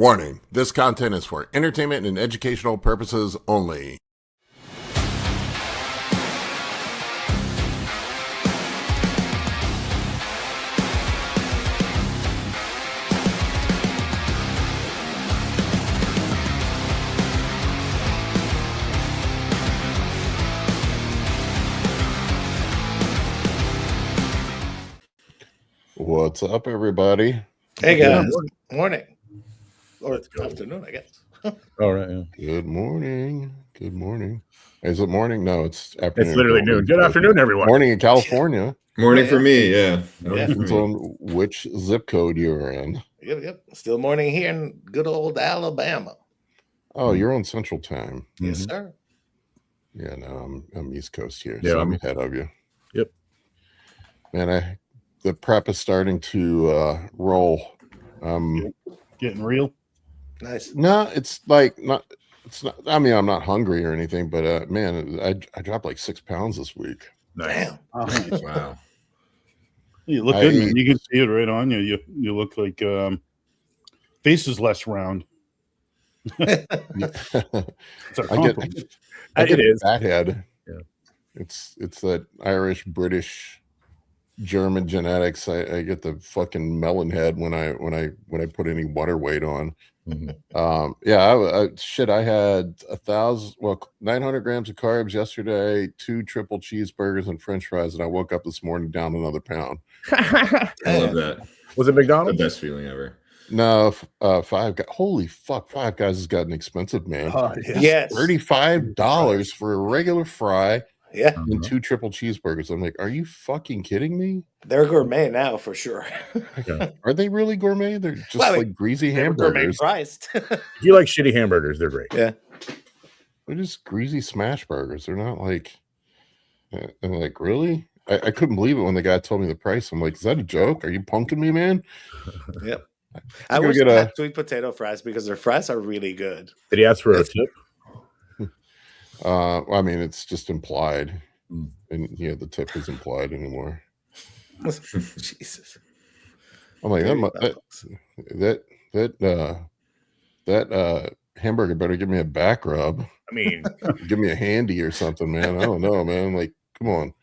Warning, this content is for entertainment and educational purposes only. What's up, everybody? Hey guys, morning or afternoon, I guess. All right. Yeah. Good morning. Good morning. Is it morning? No, it's afternoon. It's literally noon. Good afternoon, everyone. Morning in California. Morning for me, yeah. Depends on which zip code you're in. Yep. Still morning here in good old Alabama. Oh, you're on Central Time. Yes, sir. Yeah, no, I'm East Coast here, Yeah, so I'm ahead of you. Yep. Man, the prep is starting to roll. Getting real. Nice. No, it's like not. It's not. I mean, I'm not hungry or anything, but man, I dropped like 6 pounds this week. Nice. Damn. Wow. You look good, man. You can see it right on you. You look like face is less round. It's a compliment. I get It is. a fat head. Yeah. It's that Irish, British, German genetics. I get the fucking melon head when I put any water weight on. Mhm. I had 900 grams of carbs yesterday, 2 triple cheeseburgers and French fries, and I woke up this morning down another pound. I love that. Was it The McDonald's? best feeling ever. No, holy fuck, Five Guys has gotten expensive, man. Yes. $35 for a regular fry Yeah. and 2 triple cheeseburgers. I'm like, are you fucking kidding me? They're gourmet now for sure. Are they really gourmet? They're just Well, like greasy They were gourmet hamburgers. priced. If you like shitty hamburgers, they're great. Yeah. They're just greasy smash burgers. They're not like, I'm like, really? I couldn't believe it when the guy told me the price. I'm like, is that a joke? Are you punking me, man? Yep. I gonna wish get I a- had sweet potato fries because their fries are really good. Did he ask for a tip? I mean, it's just implied. Mm. And yeah, the tip is implied anymore. Jesus. I'm like, that hamburger better give me a back rub. I mean, Give me a handy or something, man. I don't know, man. Like, come on.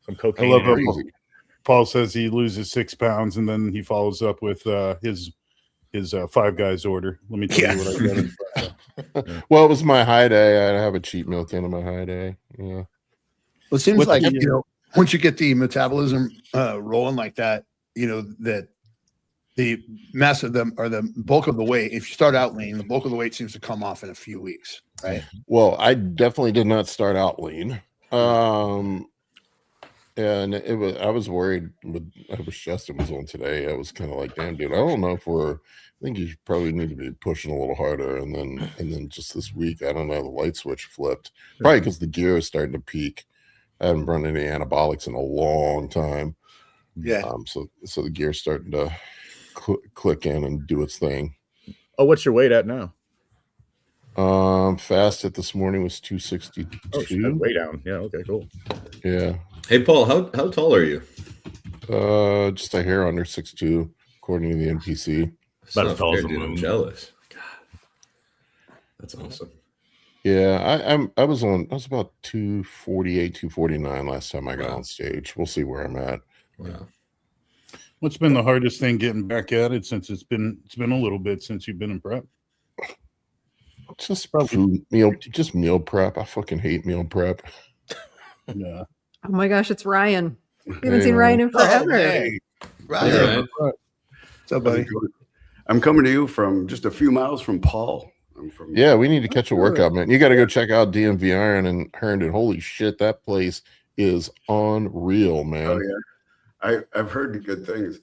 some cocaine. I love in it. it. Crazy. Paul says he loses 6 pounds and then he follows up with his Five Guys order. Let me tell you what I got. Well, it was my high day. I have a cheat meal kind of my high day. Yeah. Well, it seems What's like, the- once you get the metabolism rolling like that, that the mass of them or the bulk of the weight, if you start out lean, the bulk of the weight seems to come off in a few weeks, right? Well, I definitely did not start out lean. And I was worried I wish Justin was on today. I was kind of like, damn, dude, I don't know if I think you probably need to be pushing a little harder. And then just this week, I don't know, the light switch flipped. Probably because the gear is starting to peak. I haven't run any anabolics in a long time. Yeah. So the gear's starting to click in and do its thing. Oh, what's your weight at now? Fasted this morning was 262. Oh, shit, way down. Yeah. Okay. Cool. Yeah. Hey, Paul, how tall are you? Just a hair under 6'2", according to the NPC. About as tall as fair, the dude. I'm moon. jealous. God, that's awesome. Yeah, I was about 248, 249 last time I got on stage. We'll see where I'm at. Wow. What's been the hardest thing getting back at it since it's been a little bit since you've been in prep? Just meal prep. I fucking hate meal prep. Yeah. Oh my gosh, it's Ryan. We haven't Hey, seen Ryan in forever. Hey, right. Yeah. What's up, buddy? I'm coming to you from just a few miles from Paul. I'm from Yeah, we need to catch a workout, man. You got to go check out DMV Iron in Herndon. Holy shit, that place is unreal, man. Oh yeah, I've heard good things.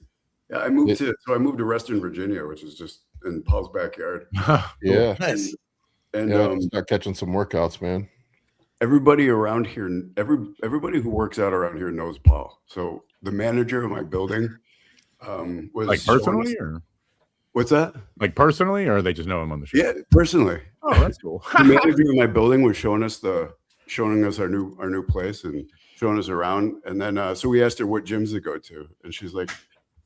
Yeah, I moved to Reston, Virginia, which is just in Paul's backyard. Yeah, Nice. And yeah. Start catching some workouts, man. everybody around here, everybody who works out around here knows Paul. So the manager of my building was Like showing personally, us- or What's that? like personally, or they just know him on the show? Yeah, personally. Oh, that's cool. The manager of my building was showing us our new place and showing us around. And then so we asked her what gyms to go to, and she's like,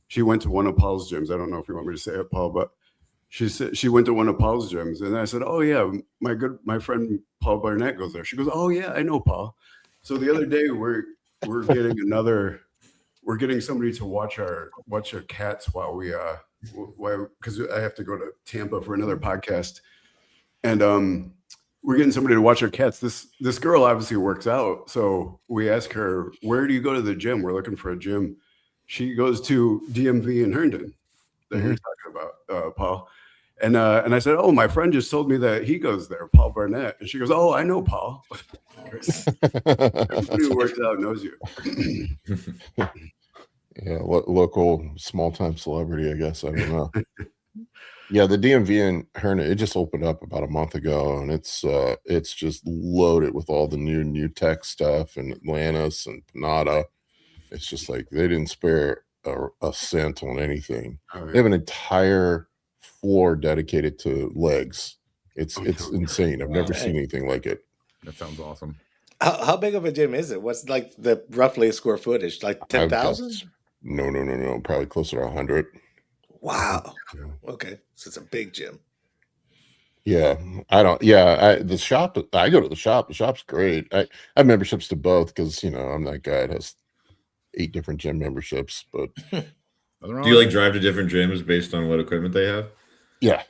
she went to one of Paul's gyms. I don't know if you want me to say it, Paul, but she said she went to one of Paul's gyms, and I said, "Oh yeah, my friend Paul Barnett goes there." She goes, "Oh yeah, I know Paul." So the other day we're getting somebody to watch our cats while because I have to go to Tampa for another podcast, and we're getting somebody to watch our cats. This girl obviously works out, so we ask her, "Where do you go to the gym?" We're looking for a gym. She goes to DMV in Herndon that you're talking about, Paul. And I said, "Oh, my friend just told me that he goes there, Paul Barnett." And she goes, "Oh, I know Paul." Everybody who works out knows you. Yeah, local small time celebrity, I guess. I don't know. Yeah, the DMV in Herndon, it just opened up about a month ago, and it's just loaded with all the new tech stuff and Atlantis and Panada. It's just like they didn't spare a cent on anything. They have an entire floor dedicated to legs. It's insane. I've never seen anything like it. That sounds awesome. How big of a gym is it? What's like the roughly square footage? Like 10,000? No. Probably closer to 100. Wow. Okay, so it's a big gym. Yeah, I don't. Yeah, the shop. I go to the shop. The shop's great. I have memberships to both because I'm that guy that has 8 different gym memberships. But Do you like drive to different gyms based on what equipment they have? yeah,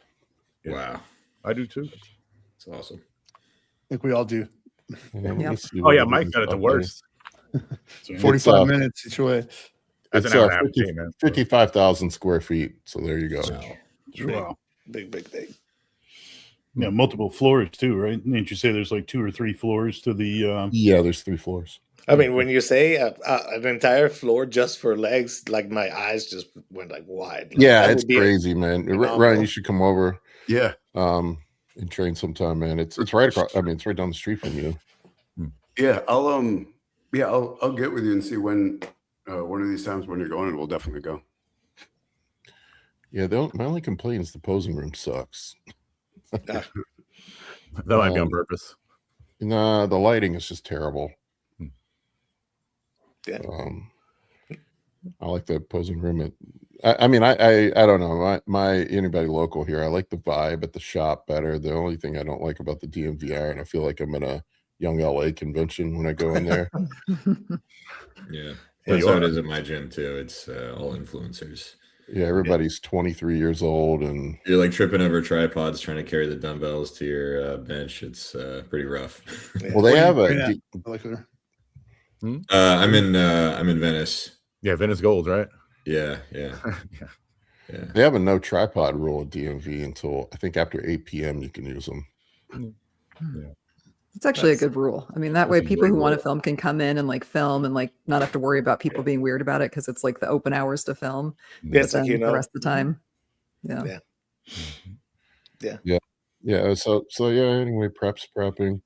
Wow, I do too. that's awesome. I think we all do. let me see Oh what yeah, it Mike is got it the up worst. 45 minutes each way. That's It's an hour and a half a day, man. 55,000 square feet. So there you go. Wow. Big thing. Yeah, multiple floors too, right? Didn't you say there's like 2 or 3 floors to the? Yeah, there's 3 floors. I mean, when you say an entire floor just for legs, like my eyes just went like wide. Like, Yeah, that it's would be crazy, man. phenomenal. Ryan, you should come over Yeah, and train sometime, man. It's right across. I mean, it's right down the street from you. yeah. I'll get with you and see when one of these times when you're going, and we'll definitely go. Yeah, my only complaint is the posing room sucks. That might be on purpose. Nah, the lighting is just terrible. Yeah. I like the posing room. I mean, I don't know. My anybody local here, I like the vibe at the shop better. The only thing I don't like about the DMVR, and I feel like I'm in a young LA convention when I go in there. Yeah, Yeah, that's you how are. it is at my gym too. It's all influencers. Yeah, everybody's 23 years old, and You're like tripping over tripods trying to carry the dumbbells to your bench. It's pretty rough. well, they have Yeah. a I like her. I'm in Venice. Yeah, Venice Gold, right? Yeah. Yeah. they have a no tripod rule at DMV until I think after 8 p.m. you can use them. It's actually a good rule. I mean, that way That's a people who great want to rule. film can come in and like film and like not have to worry about people being weird about it because it's like the open hours to film. Yeah, it's But like, then the rest of the time. Yeah. Yeah. So yeah. Anyway, prepping.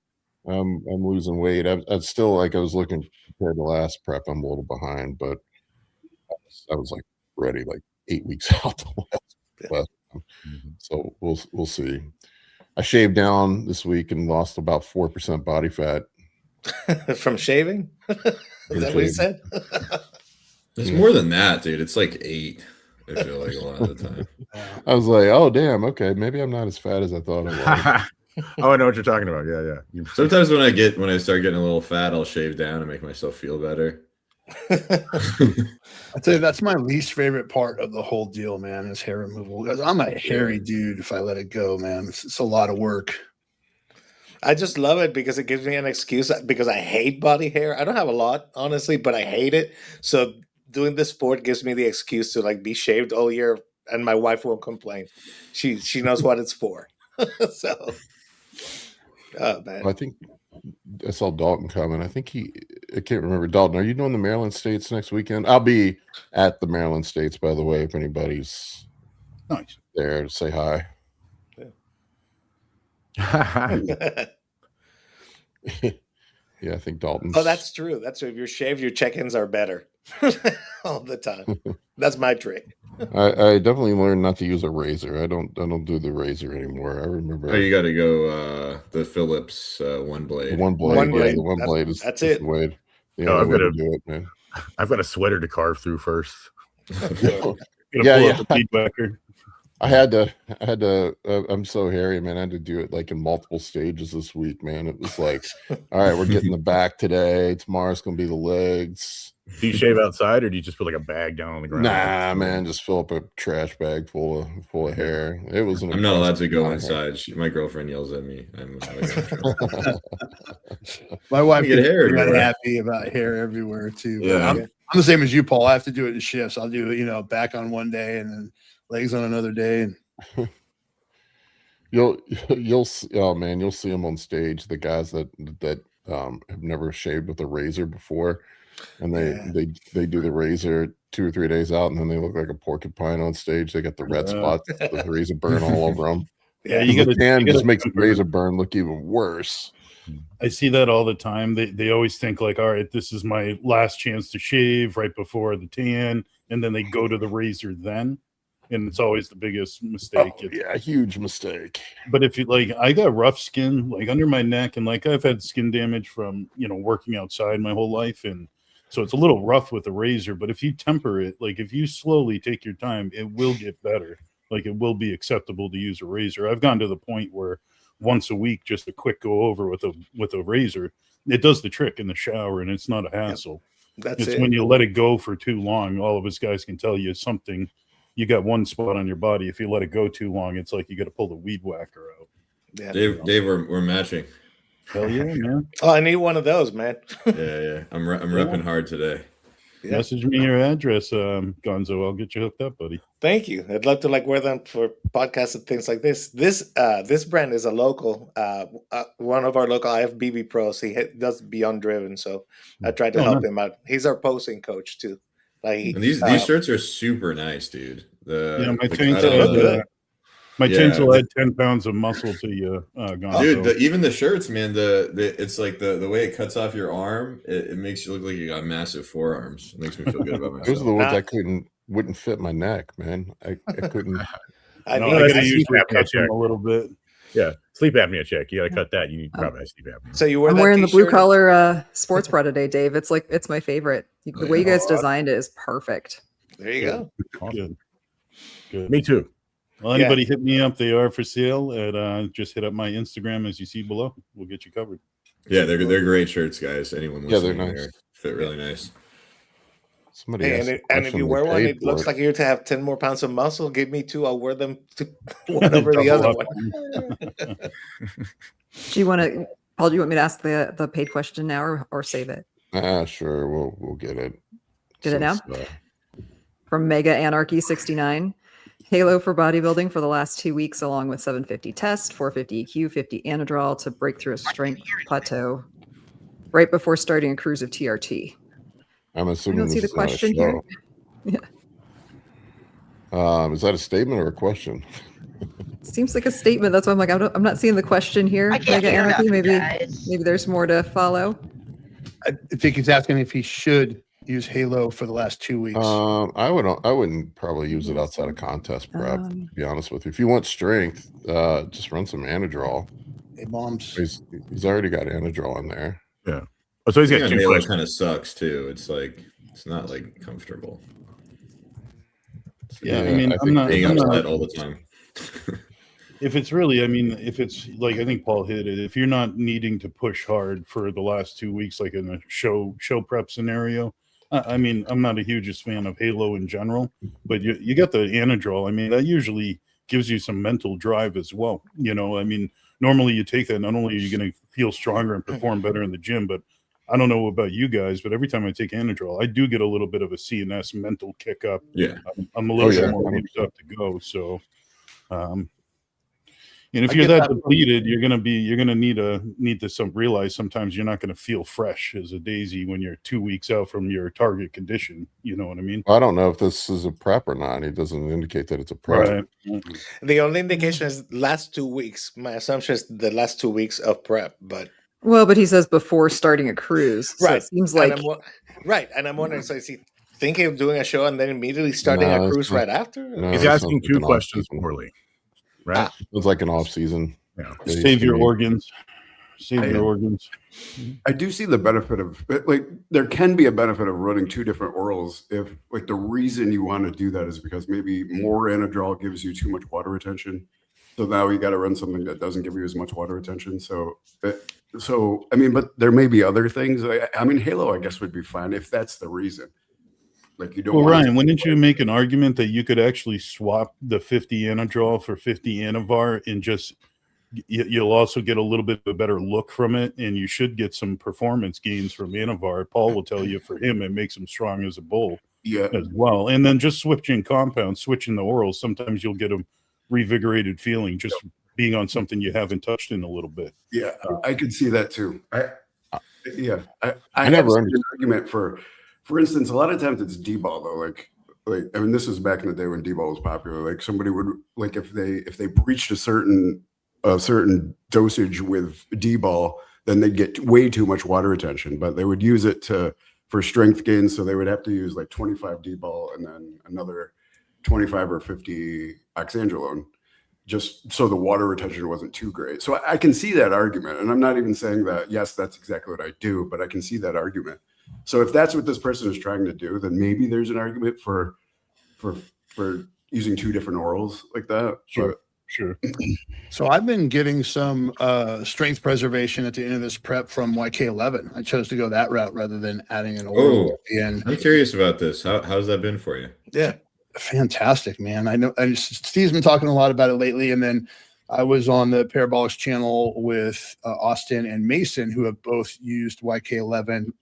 I'm losing weight. I'm still like I was looking compared to last prep. I'm a little behind, but I was like ready like 8 weeks out the last time. So we'll see. I shaved down this week and lost about 4% body fat. From shaving? Is that what you said? It's more than that, dude. It's like 8. I feel like a lot of the time. I was like, oh damn, okay, maybe I'm not as fat as I thought I was. Oh, I know what you're talking about. Yeah. Sometimes when I start getting a little fat, I'll shave down and make myself feel better. I tell you, that's my least favorite part of the whole deal, man, is hair removal. Because I'm a hairy dude if I let it go, man. It's a lot of work. I just love it because it gives me an excuse because I hate body hair. I don't have a lot, honestly, but I hate it. So doing this sport gives me the excuse to like be shaved all year, and my wife won't complain. She knows what it's for. So, oh man, I think I saw Dalton coming. I think I can't remember. Dalton, are you doing the Maryland States next weekend? I'll be at the Maryland States, by the way, if anybody's Nice. there, say hi. Yeah, I think Dalton's. Oh, that's true. That's true. If you're shaved, your check-ins are better all the time. That's my trick. I definitely learned not to use a razor. I don't do the razor anymore. I remember Oh, you got to go the Phillips one the blade. one blade. One Yeah, blade. the one blade is That's is it. the way. The No, only I'm way gonna- to do it, man. I've got a sweater to carve through first. Yeah, Pull yeah. up the feed backer. I had to. I'm so hairy, man. I had to do it like in multiple stages this week, man. It was like, all right, we're getting the back today. Tomorrow's gonna be the legs. Do you shave outside, or do you just put like a bag down on the ground? Nah, man, just fill up a trash bag full of hair. It was. I'm not allowed to go inside. My girlfriend yells at me. My wife You get hair gets everywhere. happy about hair everywhere too. But Yeah. I'm the same as you, Paul. I have to do it in shifts. I'll do back on one day and then legs on another day. And You'll see them on stage. The guys that have never shaved with a razor before, and they do the razor 2 or 3 days out, and then they look like a porcupine on stage. They got the red spots, the razor burn all over them. Yeah, You you the got tan to just makes the razor burn look even worse. I see that all the time. They always think like, all right, this is my last chance to shave right before the tan, and then they go to the razor then, and it's always the biggest mistake. Oh, yeah, huge mistake. But if you like, I got rough skin like under my neck, and like I've had skin damage from working outside my whole life, and so it's a little rough with the razor. But if you temper it, like if you slowly take your time, it will get better. Like it will be acceptable to use a razor. I've gone to the point where once a week, just a quick go over with a razor, it does the trick in the shower, and it's not a hassle. That's It's it. when you let it go for too long. All of us guys can tell you something. You got one spot on your body. If you let it go too long, it's like you got to pull the weed whacker out. Yeah. Dave, we're matching. Hell yeah, man! Oh, I need one of those, man. Yeah. I'm repping hard today. Yeah. Message me your address, Gonzo. I'll get you hooked up, buddy. Thank you. I'd love to wear them for podcasts and things like this. This brand is a local, one of our local IFBB pros. He does Beyond Driven, so I tried to help him out. He's our posing coach too. And these shirts are super nice, dude. My tanks will add 10 pounds of muscle to you, Gonzo. Dude, even the shirts, man. It's like the way it cuts off your arm. It makes you look like you got massive forearms. It makes me feel good about myself. Those are the ones I wouldn't fit my neck, man. I couldn't. I No, need I a gotta guy- usually apnea cut them check. a little bit. Yeah, sleep apnea check. You gotta cut that. You need probably have sleep apnea. So you wear I'm that wearing the blue t-shirt? collar sports bra today, Dave. It's my favorite. The way you guys designed it is perfect. There you go. Good. Good. Me too. Well, anybody hit me up. They are for sale. Just hit up my Instagram as you see below. We'll get you covered. Yeah, they're great shirts, guys. Anyone Yeah, they're listening, nice. fit really nice. Somebody Hey, asked a and if question, you they wear one, paid it looks for like you're to have 10 more pounds of muscle. Give me 2. I'll wear them one over the Double other up. one. Do you want to, Paul? Do you want me to ask the paid question now or save it? Sure, we'll get it. Get it now? Since, From Mega Anarchy 69. Halo for bodybuilding for the last 2 weeks, along with 750 test, 450 EQ, 50 Anadrol to break through a strength plateau right before starting a cruise of TRT. I'm You assuming don't see this the is not a question here? show. Is that a statement or a question? Seems like a statement. That's why I'm like, I'm not seeing the question here. I can't Mega hear Anarchy. nothing, Maybe guys. there's more to follow. I think he's asking if he should use Halo for the last 2 weeks. I wouldn't probably use it outside of contest prep. To be honest with you, if you want strength, just run some Anadrol. Hey, bombs. He's already got Anadrol in there. Yeah. Oh, so he's got two Halo questions. kind of sucks too. It's like it's not like comfortable. Yeah, I Yeah, mean, I I'm think not. Being I'm not- upset all the time. If it's really, I mean, if it's like I think Paul hit it. If you're not needing to push hard for the last 2 weeks, like in a show prep scenario, I mean, I'm not a hugest fan of Halo in general, but you got the Anadrol. I mean, that usually gives you some mental drive as well. I mean, normally you take that, not only are you going to feel stronger and perform better in the gym, but I don't know about you guys, but every time I take Anadrol, I do get a little bit of a CNS mental kick up. Yeah. I'm a little yeah, bit more 100%. amped up to go. So, and if I you're get that that. depleted, you're gonna need to realize sometimes you're not gonna feel fresh as a daisy when you're 2 weeks out from your target condition. You know what I mean? I don't know if this is a prep or not. It doesn't indicate that it's a prep. Right. The only indication is last 2 weeks. My assumption is the last 2 weeks of prep, but Well, but he says before starting a cruise. So right. it seems And like and I'm wondering, so is he thinking of doing a show and then immediately starting No, a it's cruise not- right after? no. He's it asking sounds like two an questions off-season. poorly, right? It's like an off season. Yeah. Save your organs. Save your organs. I do see the benefit of like there can be a benefit of running two different orals if like the reason you want to do that is because maybe more Anadrol gives you too much water retention. So now you got to run something that doesn't give you as much water retention. So I mean, but there may be other things. I mean, Halo, I guess, would be fine if that's the reason. Like you don't. Well, want Ryan, wouldn't you make an argument that you could actually swap the 50 Anadrol for 50 Anavar and just you'll also get a little bit of a better look from it, and you should get some performance gains from Anavar. Paul will tell you for him it makes him strong as a bull as well. And then just switching compounds, switching the orals, sometimes you'll get a revigorated feeling just being on something you haven't touched in a little bit. Yeah, I could see that too. I I never never understood an argument for instance, a lot of times it's D-ball though. Like I mean, this was back in the day when D-ball was popular. Like somebody would like if they breached a certain dosage with D-ball, then they'd get way too much water retention. But they would use it for strength gains, so they would have to use like 25 D-ball and then another 25 or 50 oxandrolone, just so the water retention wasn't too great. So I can see that argument, and I'm not even saying that yes, that's exactly what I do, but I can see that argument. So if that's what this person is trying to do, then maybe there's an argument for using two different orals like that. Sure. Sure. So I've been getting some strength preservation at the end of this prep from YK11. I chose to go that route rather than adding an oral at the end. I'm curious about this. How's that been for you? Yeah, fantastic, man. I know Steve's been talking a lot about it lately, and then I was on the Parabolics channel with Austin and Mason, who have both used YK11.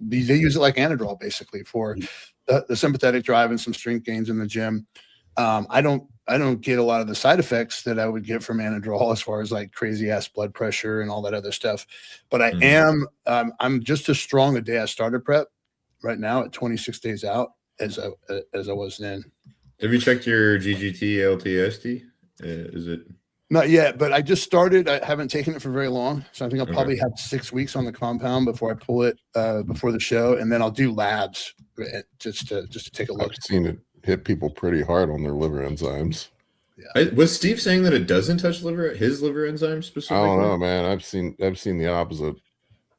They use it like Anadrol basically for the sympathetic drive and some strength gains in the gym. I don't get a lot of the side effects that I would get from Anadrol as far as like crazy ass blood pressure and all that other stuff. But I am, I'm just as strong a day I started prep right now at 26 days out as I was then. Have you checked your GGT, LTST? Is it? Not yet, but I just started. I haven't taken it for very long. So I think I'll probably have 6 weeks on the compound before I pull it before the show. And then I'll do labs just to take a look. I've seen it hit people pretty hard on their liver enzymes. Was Steve saying that it doesn't touch his liver enzymes specifically? I don't know, man. I've seen the opposite.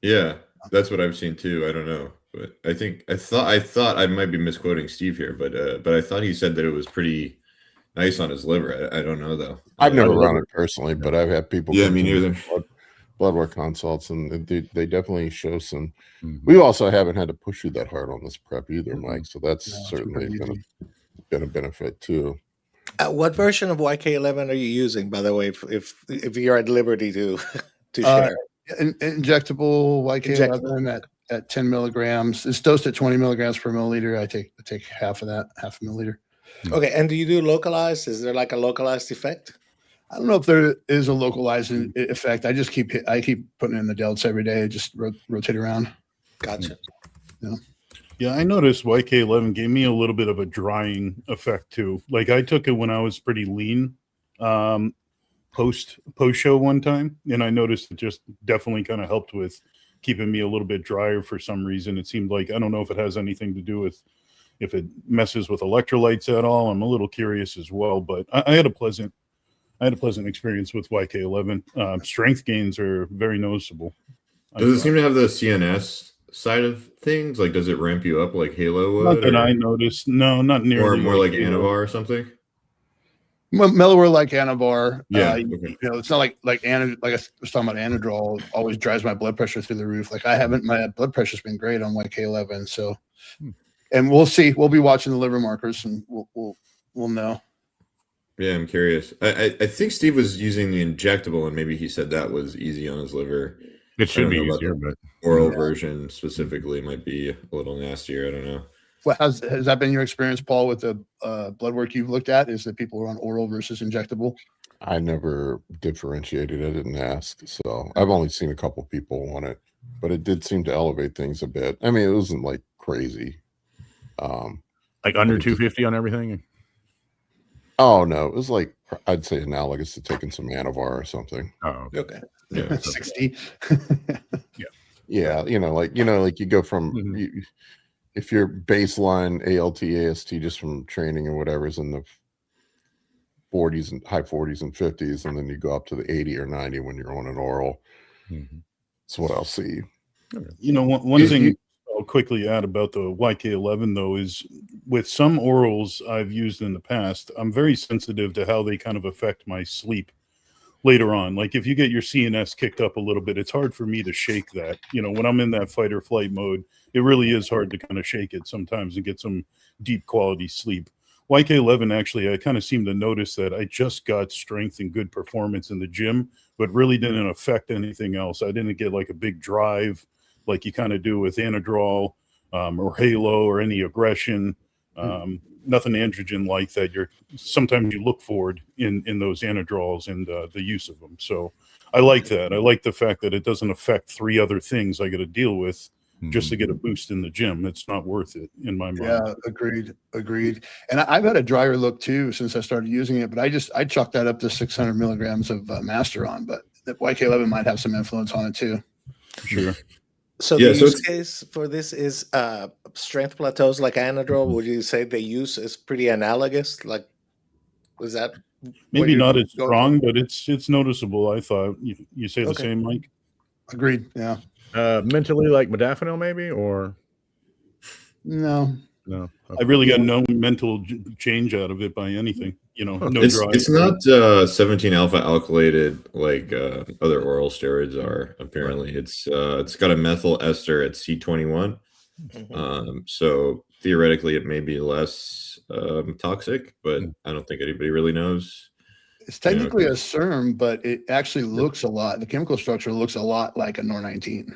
Yeah, that's what I've seen too. I don't know, but I thought I might be misquoting Steve here, but I thought he said that it was pretty nice on his liver. I don't know though. I've never run it personally, but I've had people. Yeah, me neither. Blood work consults, and they definitely show some. We also haven't had to push you that hard on this prep either, Mike. So that's certainly been a benefit too. What version of YK11 are you using, by the way? If you're at liberty to share, injectable YK11 at 10 milligrams. It's dosed at 20 milligrams per milliliter. I take half of that, half a milliliter. Okay, and do you do localized? Is there like a localized effect? I don't know if there is a localized effect. I just keep putting it in the delts every day. Just rotate around. Gotcha. Yeah, I noticed YK11 gave me a little bit of a drying effect too. Like I took it when I was pretty lean post show one time, and I noticed it just definitely kind of helped with keeping me a little bit drier for some reason. It seemed like, I don't know if it has anything to do with if it messes with electrolytes at all. I'm a little curious as well, but I had a pleasant experience with YK11. Strength gains are very noticeable. Does it seem to have the CNS side of things? Like, does it ramp you up like Halo would? Not that I noticed. No, not nearly. Or more like Anavar or something? Mellower like Anavar. Yeah. Okay. You know, it's not like I was talking about Anadrol always drives my blood pressure through the roof. Like my blood pressure's been great on YK11. So, and we'll see. We'll be watching the liver markers, and we'll know. Yeah, I'm curious. I think Steve was using the injectable, and maybe he said that was easy on his liver. It should be easier, but oral version specifically might be a little nastier. I don't know. Well, has that been your experience, Paul, with the blood work you've looked at? Is that people are on oral versus injectable? I never differentiated. I didn't ask, so I've only seen a couple people on it, but it did seem to elevate things a bit. I mean, it wasn't like crazy. Like under 250 on everything. Oh no, it was like, I'd say analogous to taking some Anavar or something. Oh, Okay. Yeah. 60. Yeah, like you go from if your baseline ALT, AST just from training or whatever is in the 40s and high 40s and 50s, and then you go up to the 80 or 90 when you're on an oral. That's what I'll see. You know, one thing I'll quickly add about the YK11 though is with some orals I've used in the past, I'm very sensitive to how they kind of affect my sleep later on. Like if you get your CNS kicked up a little bit, it's hard for me to shake that. You know, when I'm in that fight or flight mode, it really is hard to kind of shake it sometimes and get some deep quality sleep. YK11, actually, I kind of seem to notice that I just got strength and good performance in the gym, but really didn't affect anything else. I didn't get like a big drive like you kind of do with Anadrol or Halo or any aggression. Nothing androgen like that. Sometimes you look forward in those Anadrols and the use of them. So I like that. I like the fact that it doesn't affect 3 other things I got to deal with just to get a boost in the gym. It's not worth it in my mind. Yeah, agreed. And I've had a drier look too since I started using it, but I chalked that up to 600 milligrams of Masteron, but the YK11 might have some influence on it too. Sure. So Yeah, the so use case for this is strength plateaus like Anadrol. Would you say the use is pretty analogous? Like, was that Maybe you're not as going strong, but it's noticeable. I thought you say the Okay. same, Mike. Agreed. Yeah. Mentally, like modafinil, maybe, or No. no? I really got no mental change out of it by anything. You know, no drive. It's not 17 alpha alkylated like other oral steroids are. Apparently, it's got a methyl ester at C21. So theoretically, it may be less toxic, but I don't think anybody really knows. It's technically a SERM, but it actually looks a lot. The chemical structure looks a lot like a NOR19.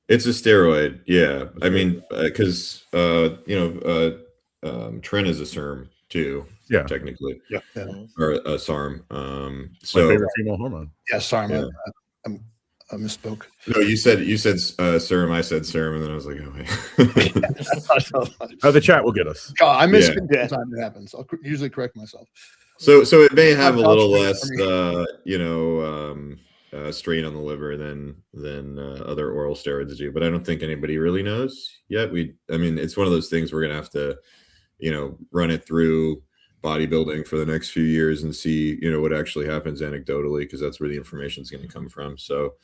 It's a steroid, yeah. I mean, because Tren is a SERM too. Yeah. Technically, Yeah. or a SARM. My So favorite female hormone. Yeah, sorry, Yeah. I misspoke. no, you said SERM. I said SERM, and then I was like, oh wait. The chat will get us. God, I missed Yeah. it. Time it happens. I'll usually correct myself. So it may have a little Vouch less, for me. strain on the liver than other oral steroids do, but I don't think anybody really knows yet. I mean, it's one of those things we're gonna have to, run it through bodybuilding for the next few years and see, what actually happens anecdotally, because that's where the information is going to come from. So,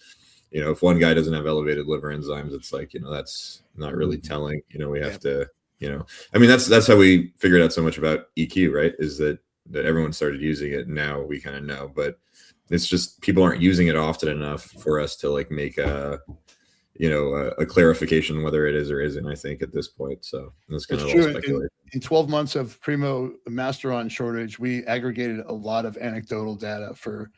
if one guy doesn't have elevated liver enzymes, it's like, that's not really telling. We have to, I mean, that's how we figured out so much about EQ, right? Is that everyone started using it, and now we kind of know, but it's just people aren't using it often enough for us to like make a clarification whether it is or isn't, I think, at this point. So that's kind of all speculation. In 12 months of Primo Masteron shortage, we aggregated a lot of anecdotal data for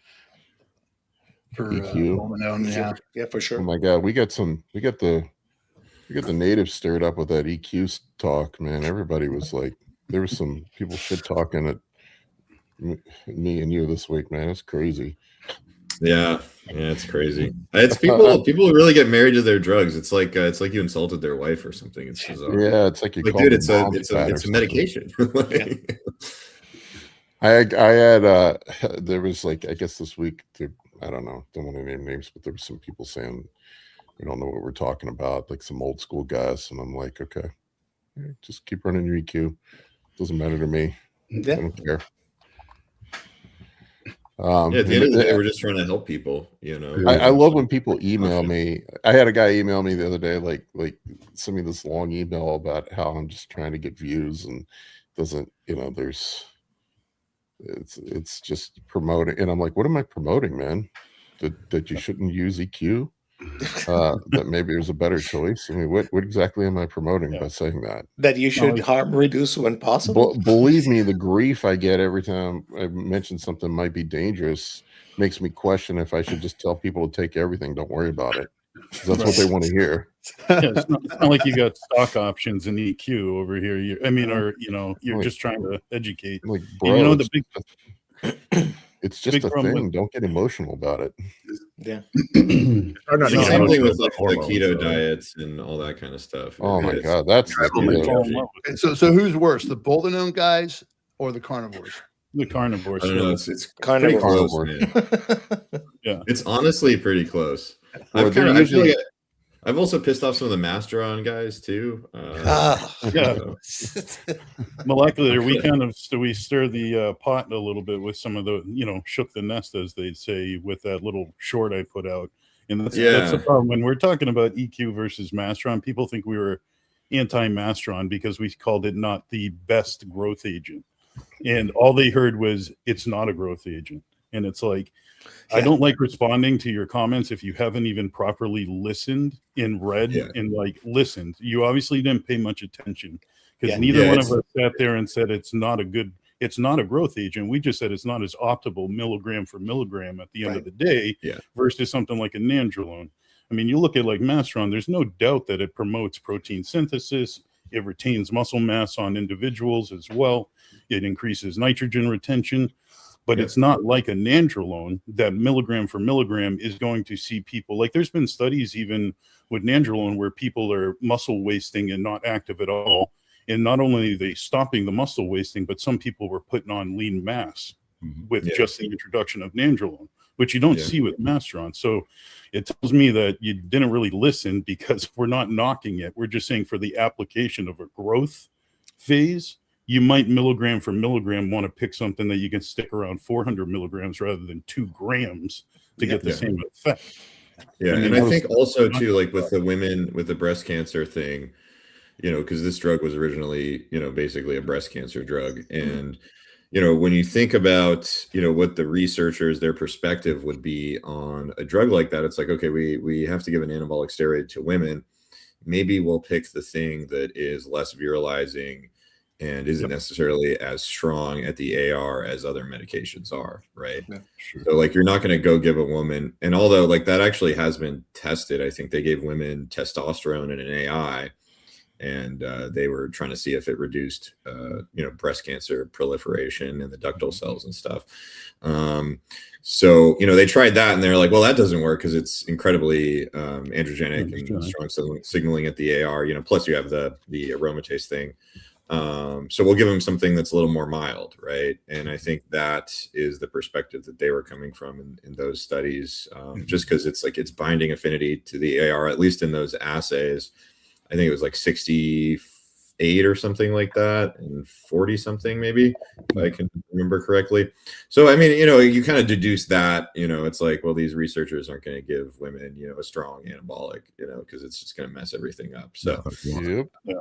EQ. Rolmanone, yeah. Yeah, for Oh sure. my god, we got the natives stirred up with that EQ talk, man. Everybody was like, there was some people shit talking at me and you this week, man. It's crazy. Yeah, it's crazy. It's people really get married to their drugs. It's like you insulted their wife or something. It's bizarre. Yeah, it's like you Like, called dude, them it's mom fat or a something. medication. Like, I had there was like, I guess this week I don't know, don't want to name names, but there were some people saying we don't know what we're talking about, like some old school guys, and I'm like, okay, just keep running your EQ. Doesn't matter to me. I Yeah. don't care. at the end of the day, we're just trying to help people. I love when people email me. I had a guy email me the other day, like send me this long email about how I'm just trying to get views and doesn't, it's just promoting. And I'm like, what am I promoting, man? That you shouldn't use EQ? That maybe there's a better choice. I mean, what exactly am I promoting by saying that? That you should harm reduce when possible. Believe me, the grief I get every time I mention something might be dangerous makes me question if I should just tell people to take everything. Don't worry about it. 'Cause that's what they want to hear. Yeah, it's not like you got stock options in EQ over here. You're just trying to educate. Like, And bro, it's just big a problem thing. with- Don't get emotional about it. Yeah. It's hard not to It's the get same thing emotional with like about the hormones, keto though. diets and all that kind of stuff. Oh my It's- god, that's the Oh my keto. Fall in love with So who's worse, the Boldenone guys or the carnivores? the carnivore. I don't know. stuff. It's Carnivore. pretty close, Carnivore. man. It's honestly pretty close. Well, I feel usually- like I've also pissed off some of the Masteron guys too. Yeah. So, Molecular, we stir the pot a little bit with some of the, shook the nest, as they'd say, with that little short I put out. And that's Yeah. the problem. When we're talking about EQ versus Mastron, people think we were anti-Mastron because we called it not the best growth agent. And all they heard was it's not a growth agent. And it's like, I don't like responding to your comments if you haven't even properly listened and read and like listened. You obviously didn't pay much attention because neither one of us sat there and said it's not a growth agent. We just said it's not as optimal milligram for milligram at the end of the day versus something like a nandrolone. I mean, you look at like Mastron, there's no doubt that it promotes protein synthesis. It retains muscle mass on individuals as well. It increases nitrogen retention, but it's not like a nandrolone that milligram for milligram is going to see people. Like there's been studies even with nandrolone where people are muscle wasting and not active at all. And not only are they stopping the muscle wasting, but some people were putting on lean mass with just the introduction of nandrolone, which you don't see with Mastron. So it tells me that you didn't really listen because we're not knocking it. We're just saying for the application of a growth phase, you might milligram for milligram want to pick something that you can stick around 400 milligrams rather than 2 grams to get the same effect. Yeah. And I think also too, like with the women with the breast cancer thing, you know, because this drug was originally, you know, basically a breast cancer drug. And, you know, when you think about, you know, what the researchers, their perspective would be on a drug like that, it's like, okay, we have to give an anabolic steroid to women. Maybe we'll pick the thing that is less virilizing and isn't necessarily as strong at the AR as other medications are, right? So like you're not going to go give a woman, and although like that actually has been tested, I think they gave women testosterone and an AI, and they were trying to see if it reduced, you know, breast cancer proliferation in the ductal cells and stuff. So, you know, they tried that and they're like, well, that doesn't work because it's incredibly androgenic and strong signaling at the AR, you know, plus you have the aromatase thing. So we'll give them something that's a little more mild, right? And I think that is the perspective that they were coming from in those studies, just because it's like it's binding affinity to the AR, at least in those assays. I think it was like 68 or something like that, and 40 something maybe, if I can remember correctly. So, I mean, you know, you kind of deduce that, you know, it's like, well, these researchers aren't going to give women, you know, a strong anabolic, you know, because it's just going to mess everything up. So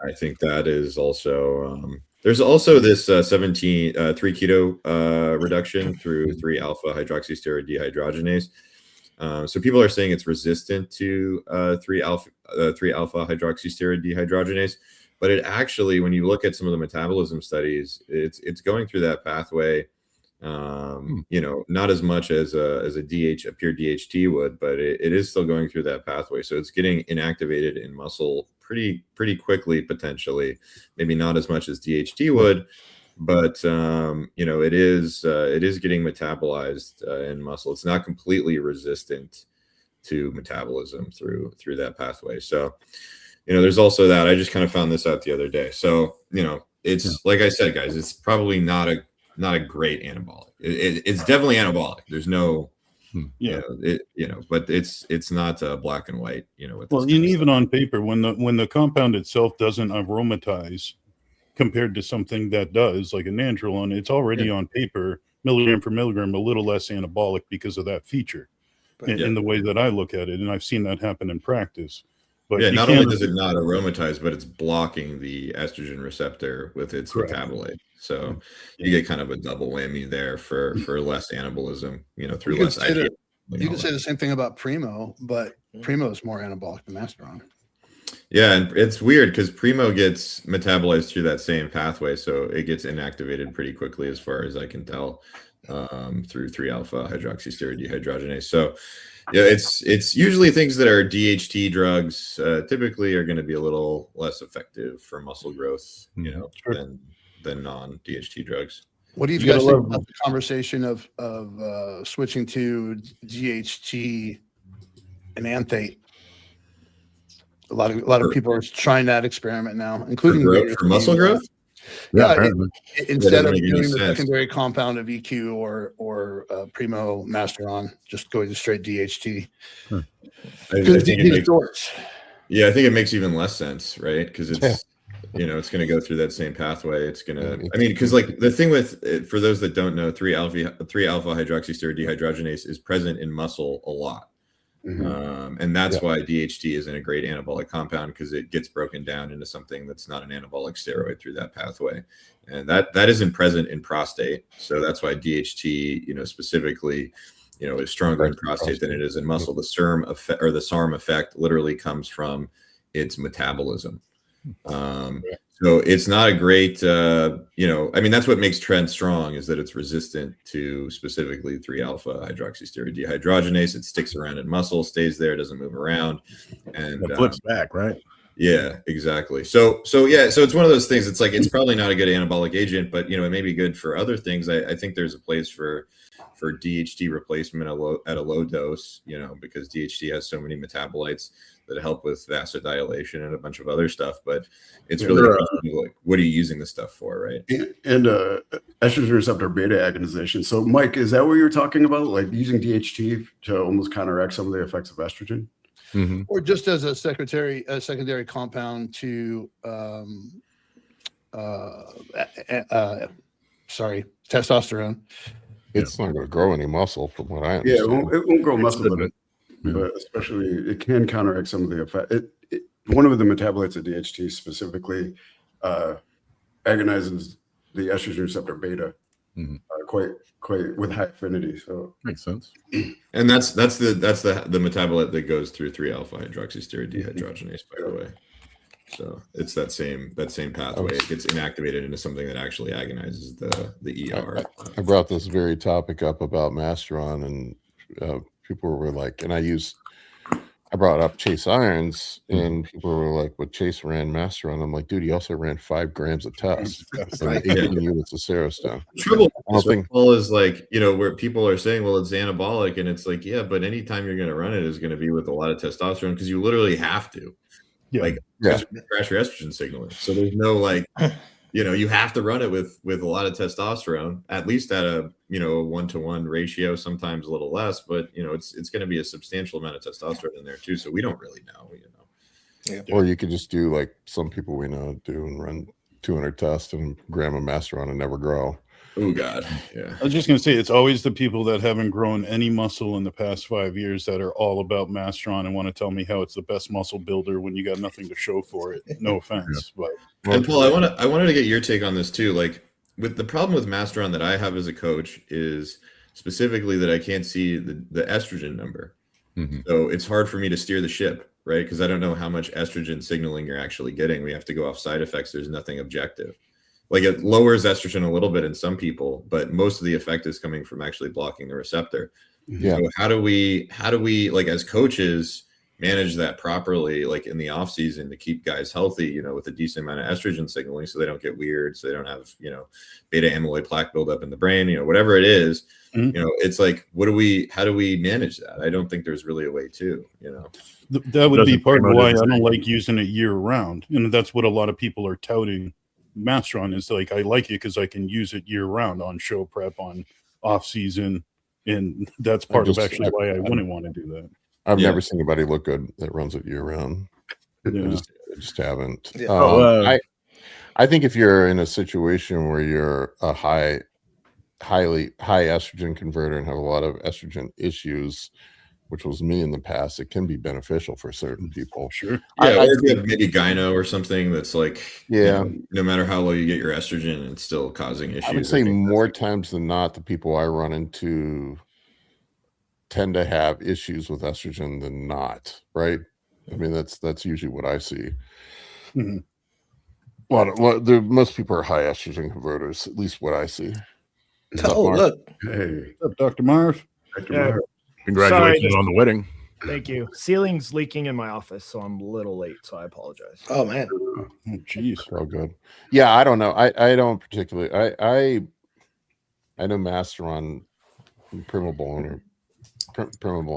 I think that is also, there's also this 3 keto reduction through 3 alpha hydroxysteroid dehydrogenase. So people are saying it's resistant to 3 alpha hydroxysteroid dehydrogenase, but it actually, when you look at some of the metabolism studies, it's going through that pathway. You know, not as much as a pure DHT would, but it is still going through that pathway. So it's getting inactivated in muscle pretty quickly, potentially. Maybe not as much as DHT would, but you know, it is getting metabolized in muscle. It's not completely resistant to metabolism through that pathway. So, you know, there's also that. I just kind of found this out the other day. So, you know, it's like I said, guys, it's probably not a great anabolic. It's definitely anabolic. There's no, you know, but it's not black and white, you know. Well, and even on paper, when the compound itself doesn't aromatize compared to something that does, like a nandrolone, it's already on paper milligram for milligram a little less anabolic because of that feature. In the way that I look at it, and I've seen that happen in practice. But not only does it not aromatize, but it's blocking the estrogen receptor with its metabolite. So you get kind of a double whammy there for less anabolism, you know, through less IgA. You can say the same thing about Primo, but Primo is more anabolic than Mastron. Yeah, and it's weird because Primo gets metabolized through that same pathway, so it gets inactivated pretty quickly, as far as I can tell, through 3 alpha hydroxysteroid dehydrogenase. So, yeah, it's usually things that are DHT drugs. Typically, are going to be a little less effective for muscle growth, you know, than non-DHT drugs. What do you guys think about the conversation of switching to GHT and Anthate? A lot of people are trying that experiment now, including for muscle growth. Yeah, instead of doing the secondary compound of EQ or Primo Mastron, just going to straight DHT. I think it makes even less sense, right? Because it's you know, it's going to go through that same pathway. It's going to, I mean, because like the thing with it, for those that don't know, 3 alpha hydroxysteroid dehydrogenase is present in muscle a lot. And that's Yeah. why DHT isn't a great anabolic compound, because it gets broken down into something that's not an anabolic steroid through that pathway. And that isn't present in prostate. So that's why DHT, specifically, is stronger in prostate than it is in muscle. The SERM effect, or the SARM effect, literally comes from its metabolism. So it's not a great, that's what makes Tren strong, is that it's resistant to specifically 3-alpha hydroxysteroid dehydrogenase. It sticks around in muscle, stays there, doesn't move around, and It flips back, right? yeah, exactly. So it's one of those things. It's like, it's probably not a good anabolic agent, but it may be good for other things. I think there's a place for DHT replacement at a low dose, because DHT has so many metabolites that help with vasodilation and a bunch of other stuff. But it's really like, what are you using this stuff for, right? And estrogen receptor beta agonization. So, Mike, is that what you're talking about? Like using DHT to almost counteract some of the effects of estrogen? Mhm. Or just as a secondary compound to testosterone. It's not going to grow any muscle, from what I Yeah, understand. it won't grow muscle, shouldn't. but especially it can counteract some of the effect. One of the metabolites of DHT specifically agonizes the estrogen receptor beta quite with high affinity. So Makes sense. And that's the metabolite that goes through 3-alpha hydroxysteroid dehydrogenase, by the way. So it's that same pathway. It gets inactivated into something that actually agonizes the ER. I brought this very topic up about Masteron, and people were like, and I brought up Chase Irons, and people were like, "But Chase ran Masteron." I'm like, dude, he also ran 5 grams of test and 18 units of Serostone. Trouble I don't think- is like, where people are saying, well, it's anabolic, and it's like, yeah, but anytime you're going to run it is going to be with a lot of testosterone, because you literally have to. Yeah. Like, Yeah. crash your estrogen signaling. So there's no like, you have to run it with a lot of testosterone, at least at a 1-to-1 ratio, sometimes a little less, but it's going to be a substantial amount of testosterone in there too. So we don't really know. Or you could just do like some people we know do and run 200 tests and gram of Masteron and never grow. Oh God, yeah. I was just going to say, it's always the people that haven't grown any muscle in the past 5 years that are all about Masteron and want to tell me how it's the best muscle builder when you got nothing to show for it. No offense, but And Paul, I wanted to get your take on this too. Like, with the problem with Masteron that I have as a coach is specifically that I can't see the estrogen number. So it's hard for me to steer the ship, right? Because I don't know how much estrogen signaling you're actually getting. We have to go off side effects. There's nothing objective. Like, it lowers estrogen a little bit in some people, but most of the effect is coming from actually blocking the receptor. Yeah. So how do we like, as coaches, manage that properly, like in the off season, to keep guys healthy, with a decent amount of estrogen signaling, so they don't get weird, so they don't have, beta amyloid plaque buildup in the brain, whatever it is. It's like, how do we manage that? I don't think there's really a way to, that would be Doesn't part of promote why I it. don't like using it year round. And that's what a lot of people are touting Masteron is like, I like it because I can use it year round on show prep, on off season. And that's part of actually why I wouldn't want to do that. I've never seen anybody look good that runs it year round. Yeah. I just haven't. Yeah. I think if you're in a situation where you're a highly high estrogen converter and have a lot of estrogen issues, which was me in the past, it can be beneficial for certain people. Sure. Yeah, I or if you have maybe gyno or something that's like, Yeah. no matter how low you get your estrogen, it's still causing issues. I would say think more times than not, the people I run into tend to have issues with estrogen than not, right? I mean, that's usually what I see. Mhm. Most people are high estrogen converters, at least what I see. Oh, look. hey, What's up, Dr. Mars? Dr. Yeah. Maher. Congratulations Sorry. on the wedding. Thank you. Ceiling's leaking in my office, so I'm a little late, so I apologize. Oh man. Oh, jeez. Oh, good. Yeah, I don't know. I don't particularly. I know Masteron, Primobolan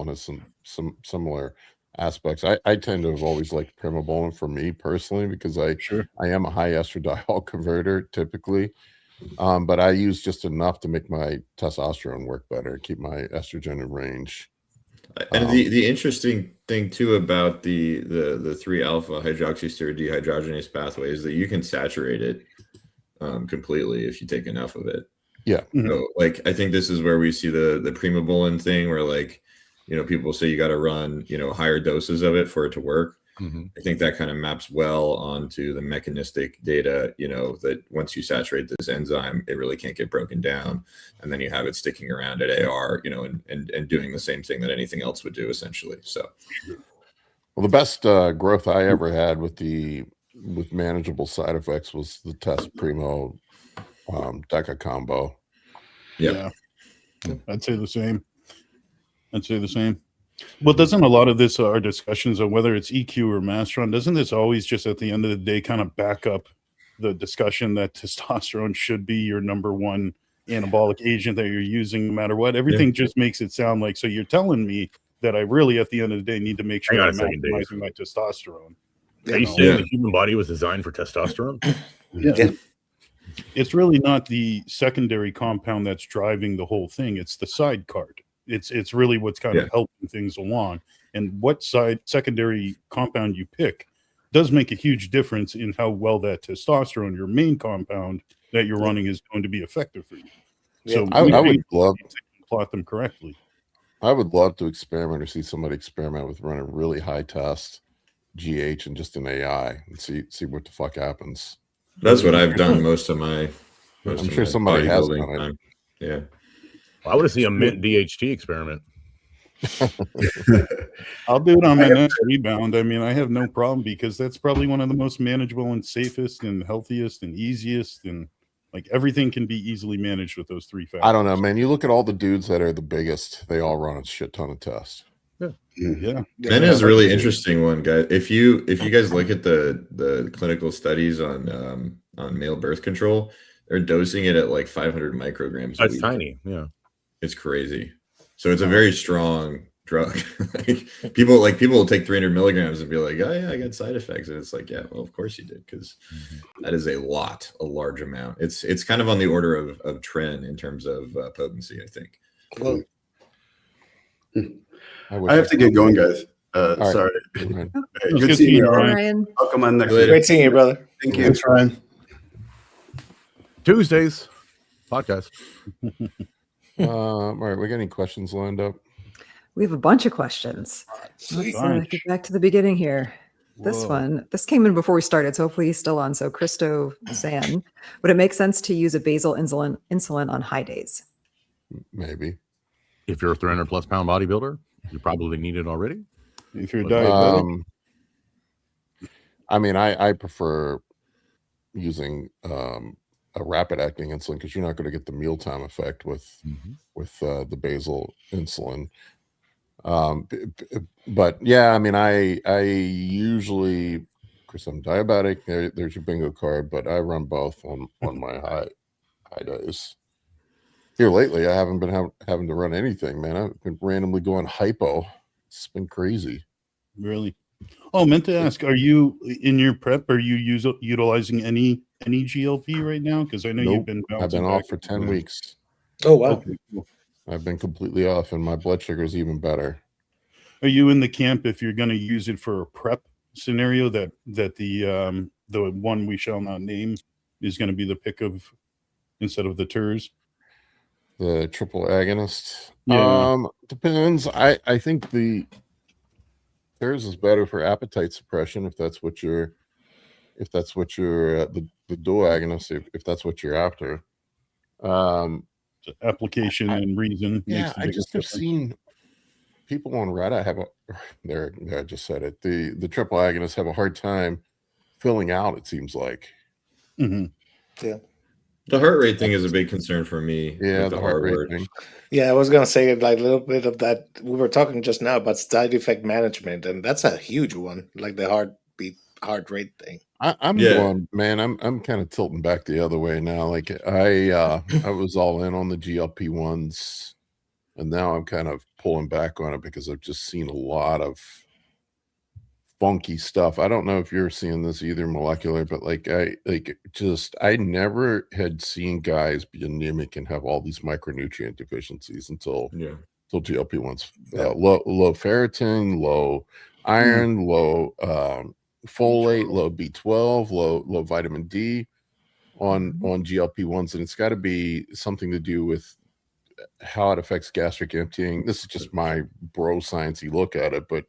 has some similar aspects. I tend to have always liked Primobolan for me personally, because I am a high estradiol converter typically, but I use just enough to make my testosterone work better, keep my estrogen in range. And the interesting thing too about the 3-alpha hydroxysteroid dehydrogenase pathway is that you can saturate it completely if you take enough of it. Yeah. So, like, I think this is where we see the Primobolan thing, where like, people say you got to run, higher doses of it for it to work. Mhm. I think that kind of maps well onto the mechanistic data, that once you saturate this enzyme, it really can't get broken down. And then you have it sticking around at AR, and doing the same thing that anything else would do, essentially. So, Well, the best growth I ever had with manageable side effects was the Test Primo Deca combo. yeah. I'd say the same. Well, doesn't a lot of this, our discussions on whether it's EQ or Masteron, doesn't this always just at the end of the day kind of back up the discussion that testosterone should be your number one anabolic agent that you're using no matter what? Everything just makes it sound like, so you're telling me that I really, at the end of the day, need to make sure Hang on I'm a second, Dave. maximizing my testosterone. Are you saying the human body was designed for testosterone? Yeah. It's really not the secondary compound that's driving the whole thing. It's the side card. It's really what's kind of helping things along. And what secondary compound you pick does make a huge difference in how well that testosterone, your main compound that you're running, is going to be effective for you. So I would love plot them correctly. I would love to experiment or see somebody experiment with running really high test GH and just an AI and see what the fuck happens. That's what I've done most of my. I'm sure somebody has done it. time. Yeah. Well, I want to see a mint DHT experiment. I'll do it on my next rebound. I mean, I have no problem because that's probably one of the most manageable and safest and healthiest and easiest, and like everything can be easily managed with those three factors. I don't know, man. You look at all the dudes that are the biggest; they all run a shit ton of tests. Yeah. Ben is a really interesting one, guys. If you guys look at the clinical studies on male birth control, they're dosing it at like 500 micrograms. That's tiny. Yeah, it's crazy. So it's a very strong drug. People will take 300 milligrams and be like, oh yeah, I got side effects, and it's like, yeah, well, of course you did, because that is a large amount. It's kind of on the order of tren in terms of potency, I think. Well, I have to get going, guys. right. Sorry. Right. Hey, good seeing you, Ryan. Ryan. I'll come on next Later. week. great seeing you, brother. Thank you. Thanks, Ryan. Tuesdays podcast. All right, we got any questions lined up? We have a bunch of questions. Sweet. Let's get back to the beginning here. This this came in before we started, so hopefully he's still on. So Christo Zan, would it make sense to use a basal insulin on high days? Maybe. If you're a 300 plus pound bodybuilder, you probably need it already. If you're diabetic, I mean, I prefer using a rapid acting insulin because you're not going to get the mealtime effect with the basal insulin. But yeah, I mean, I usually, of course, I'm diabetic. There's your bingo card, but I run both on my high days. Here lately, I haven't been having to run anything, man. I've been randomly going hypo. It's been crazy. really. Oh, meant to ask, are you in your prep? Are you utilizing any GLP right now? Because I know you've Nope. been I've bouncing been off back for and 10 forth. weeks. Oh wow. Okay, cool. I've been completely off, and my blood sugar is even better. Are you in the camp if you're going to use it for a prep scenario that the one we shall not name is going to be the pick of instead of the TERS? The triple agonist. Yeah. Depends. I think theirs is better for appetite suppression if that's what you're the dual agonist if that's what you're after. Application and reason. Yeah, makes the I biggest just have difference. seen people on Reddit there. I just said it. The triple agonists have a hard time filling out. It seems like. Mhm. Yeah. The heart rate thing is a big concern for me. Yeah, with the heart rate hardware. thing. Yeah, I was gonna say like a little bit of that. We were talking just now about side effect management, and that's a huge one, like the heart rate thing. I'm Yeah. going, man. I'm kind of tilting back the other way now. Like I was all in on the GLP-1s, and now I'm kind of pulling back on it because I've just seen a lot of funky stuff. I don't know if you're seeing this either, Molecular, but I never had seen guys be anemic and have all these micronutrient deficiencies until GLP-1s. Low ferritin, low iron, low folate, low B12, low vitamin D on GLP-1s, and it's got to be something to do with how it affects gastric emptying. This is just my bro sciencey look at it, but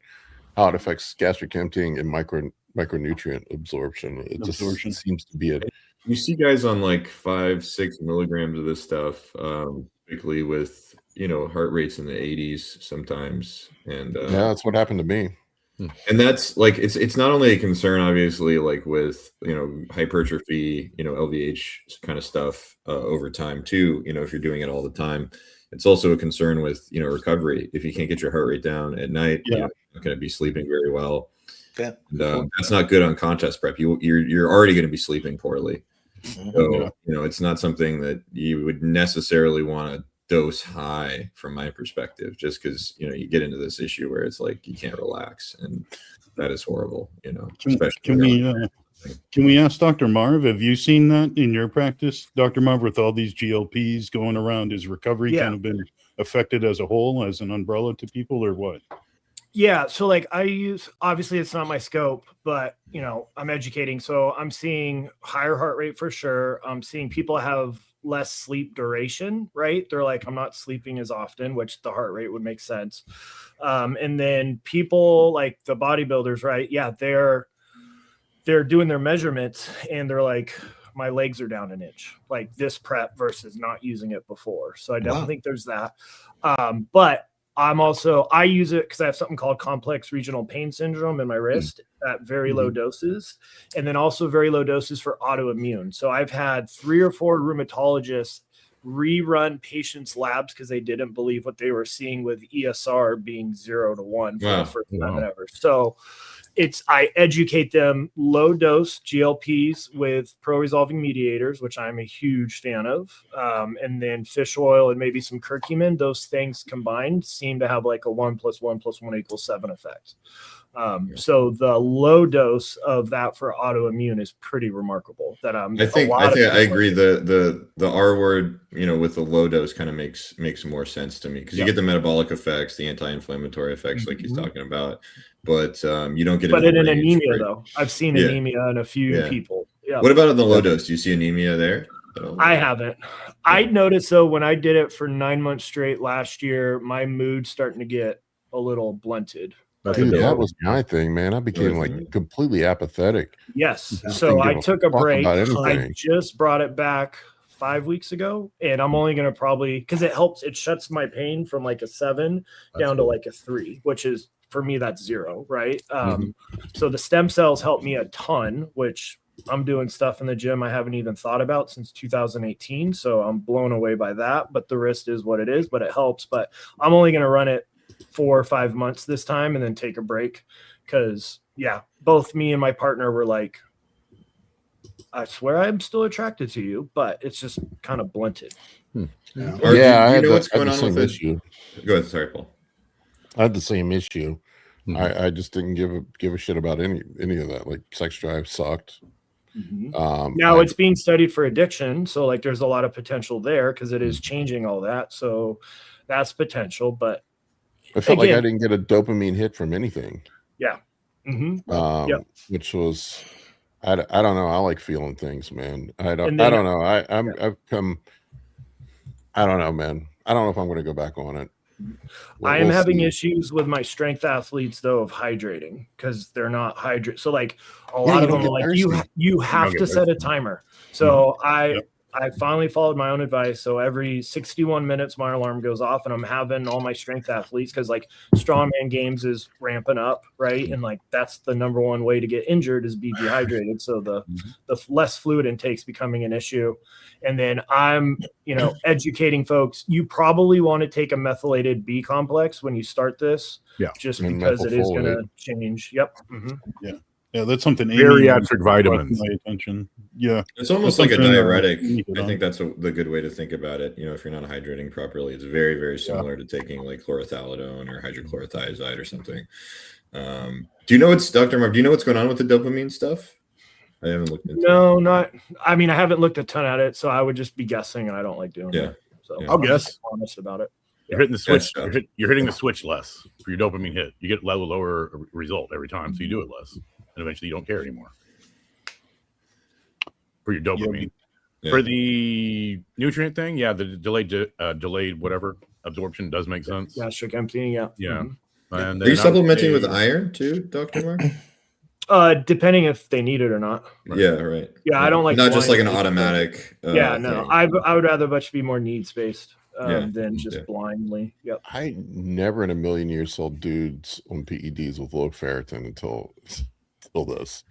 how it affects gastric emptying and micronutrient absorption. It just seems to be You see guys on like 5-6 milligrams of this stuff, particularly with heart rates in the 80s sometimes, and yeah, that's what happened to me. And that's like it's not only a concern, obviously, like with hypertrophy, LVH kind of stuff over time too. If you're doing it all the time, it's also a concern with recovery. If you can't get your heart rate down at night, you're not going to be sleeping very well. Yeah, and, that's not good on contest prep. You're already going to be sleeping poorly. So it's not something that you would necessarily want to dose high from my perspective, just because you get into this issue where it's like you can't relax, and that is horrible. Can we ask Dr. Marv, have you seen that in your practice, Dr. Marv, with all these GLPs going around? Has recovery kind of been affected as a whole, as an umbrella to people, or what? Yeah, so like I use, obviously it's not my scope, but I'm educating, so I'm seeing higher heart rate for sure. I'm seeing people have less sleep duration, right? They're like, I'm not sleeping as often, which the heart rate would make sense. And then people like the bodybuilders, right? Yeah, they're doing their measurements and they're like, my legs are down an inch, like this prep versus not using it before. So I definitely think there's that. But I use it because I have something called complex regional pain syndrome in my wrist at very low doses, and then also very low doses for autoimmune. So I've had 3 or 4 rheumatologists rerun patients' labs because they didn't believe what they were seeing with ESR being 0 to 1 for the first time ever. So I educate them low dose GLPs with pro-resolving mediators, which I'm a huge fan of. And then fish oil and maybe some curcumin, those things combined seem to have like a 1 + 1 + 1 = 7 effect. So the low dose of that for autoimmune is pretty remarkable. That I think I agree. The R word, with the low dose kind of makes more sense to me, because you get the metabolic effects, the anti-inflammatory effects, like he's talking about, but you don't get. But in an anemia, though, I've seen anemia in a few people. Yeah. What about on the low dose? Do you see anemia there? I haven't. I noticed though when I did it for 9 months straight last year, my mood's starting to get a little blunted. Dude, that was my thing, man. I became like completely apathetic. Yes. So I took a break. I just brought it back 5 weeks ago, and I'm only going to probably, because it helps, it shuts my pain from like a 7 down to like a 3, which is, for me, that's 0, right? So the stem cells help me a ton, which I'm doing stuff in the gym I haven't even thought about since 2018. So I'm blown away by that. But the wrist is what it is, but it helps. But I'm only going to run it 4 or 5 months this time and then take a break, because both me and my partner were like, I swear I'm still attracted to you, but it's just kind of blunted. I know what's going on with this issue. Go ahead, sorry, Paul. I had the same issue. I just didn't give a shit about any of that. Like, sex drive sucked. Now it's being studied for addiction, so like there's a lot of potential there because it is changing all that. So that's potential, but I felt like I didn't get a dopamine hit from anything. Yeah. Which was, I don't know. I like feeling things, man. I don't know. I've come, I don't know, man. I don't know if I'm going to go back on it. I am having issues with my strength athletes though of hydrating, because they're not hydrated. So like a lot of them are like, you have to set a timer. So I finally followed my own advice. So every 61 minutes, my alarm goes off, and I'm having all my strength athletes, because like strongman games is ramping up, right? And like that's the number one way to get injured is be dehydrated. So the less fluid intake's becoming an issue. And then I'm, educating folks. You probably want to take a methylated B complex when you start this, just because it is going to change. Yep. Yeah, that's something. Bariatric vitamins. My attention. Yeah, it's almost like a diuretic. I think that's the good way to think about it. If you're not hydrating properly, it's very, very similar to taking like chlorothalidone or hydrochlorothiazide or something. Do you know Dr. Mark? Do you know what's going on with the dopamine stuff? I haven't looked into it. Not. I mean, I haven't looked a ton at it, so I would just be guessing, and I don't like doing it. So I'll guess. Honest about it. You're hitting the switch. You're hitting the switch less for your dopamine hit. You get lower result every time, so you do it less, and eventually you don't care anymore for your dopamine. Yeah. For the nutrient thing, yeah, the delayed whatever absorption does make sense. Gastric emptying, yeah. Yeah. Mhm. And Are you then I would supplementing with say- iron too, Dr. Mark? Depending if they need it or not. Yeah, right. Yeah, I don't like not just like an blindly, but- automatic. Yeah, no, thing. I would rather much be more needs based Yeah, than just yeah. blindly. Yep. I never in a million years saw dudes on PEDs with low ferritin until this.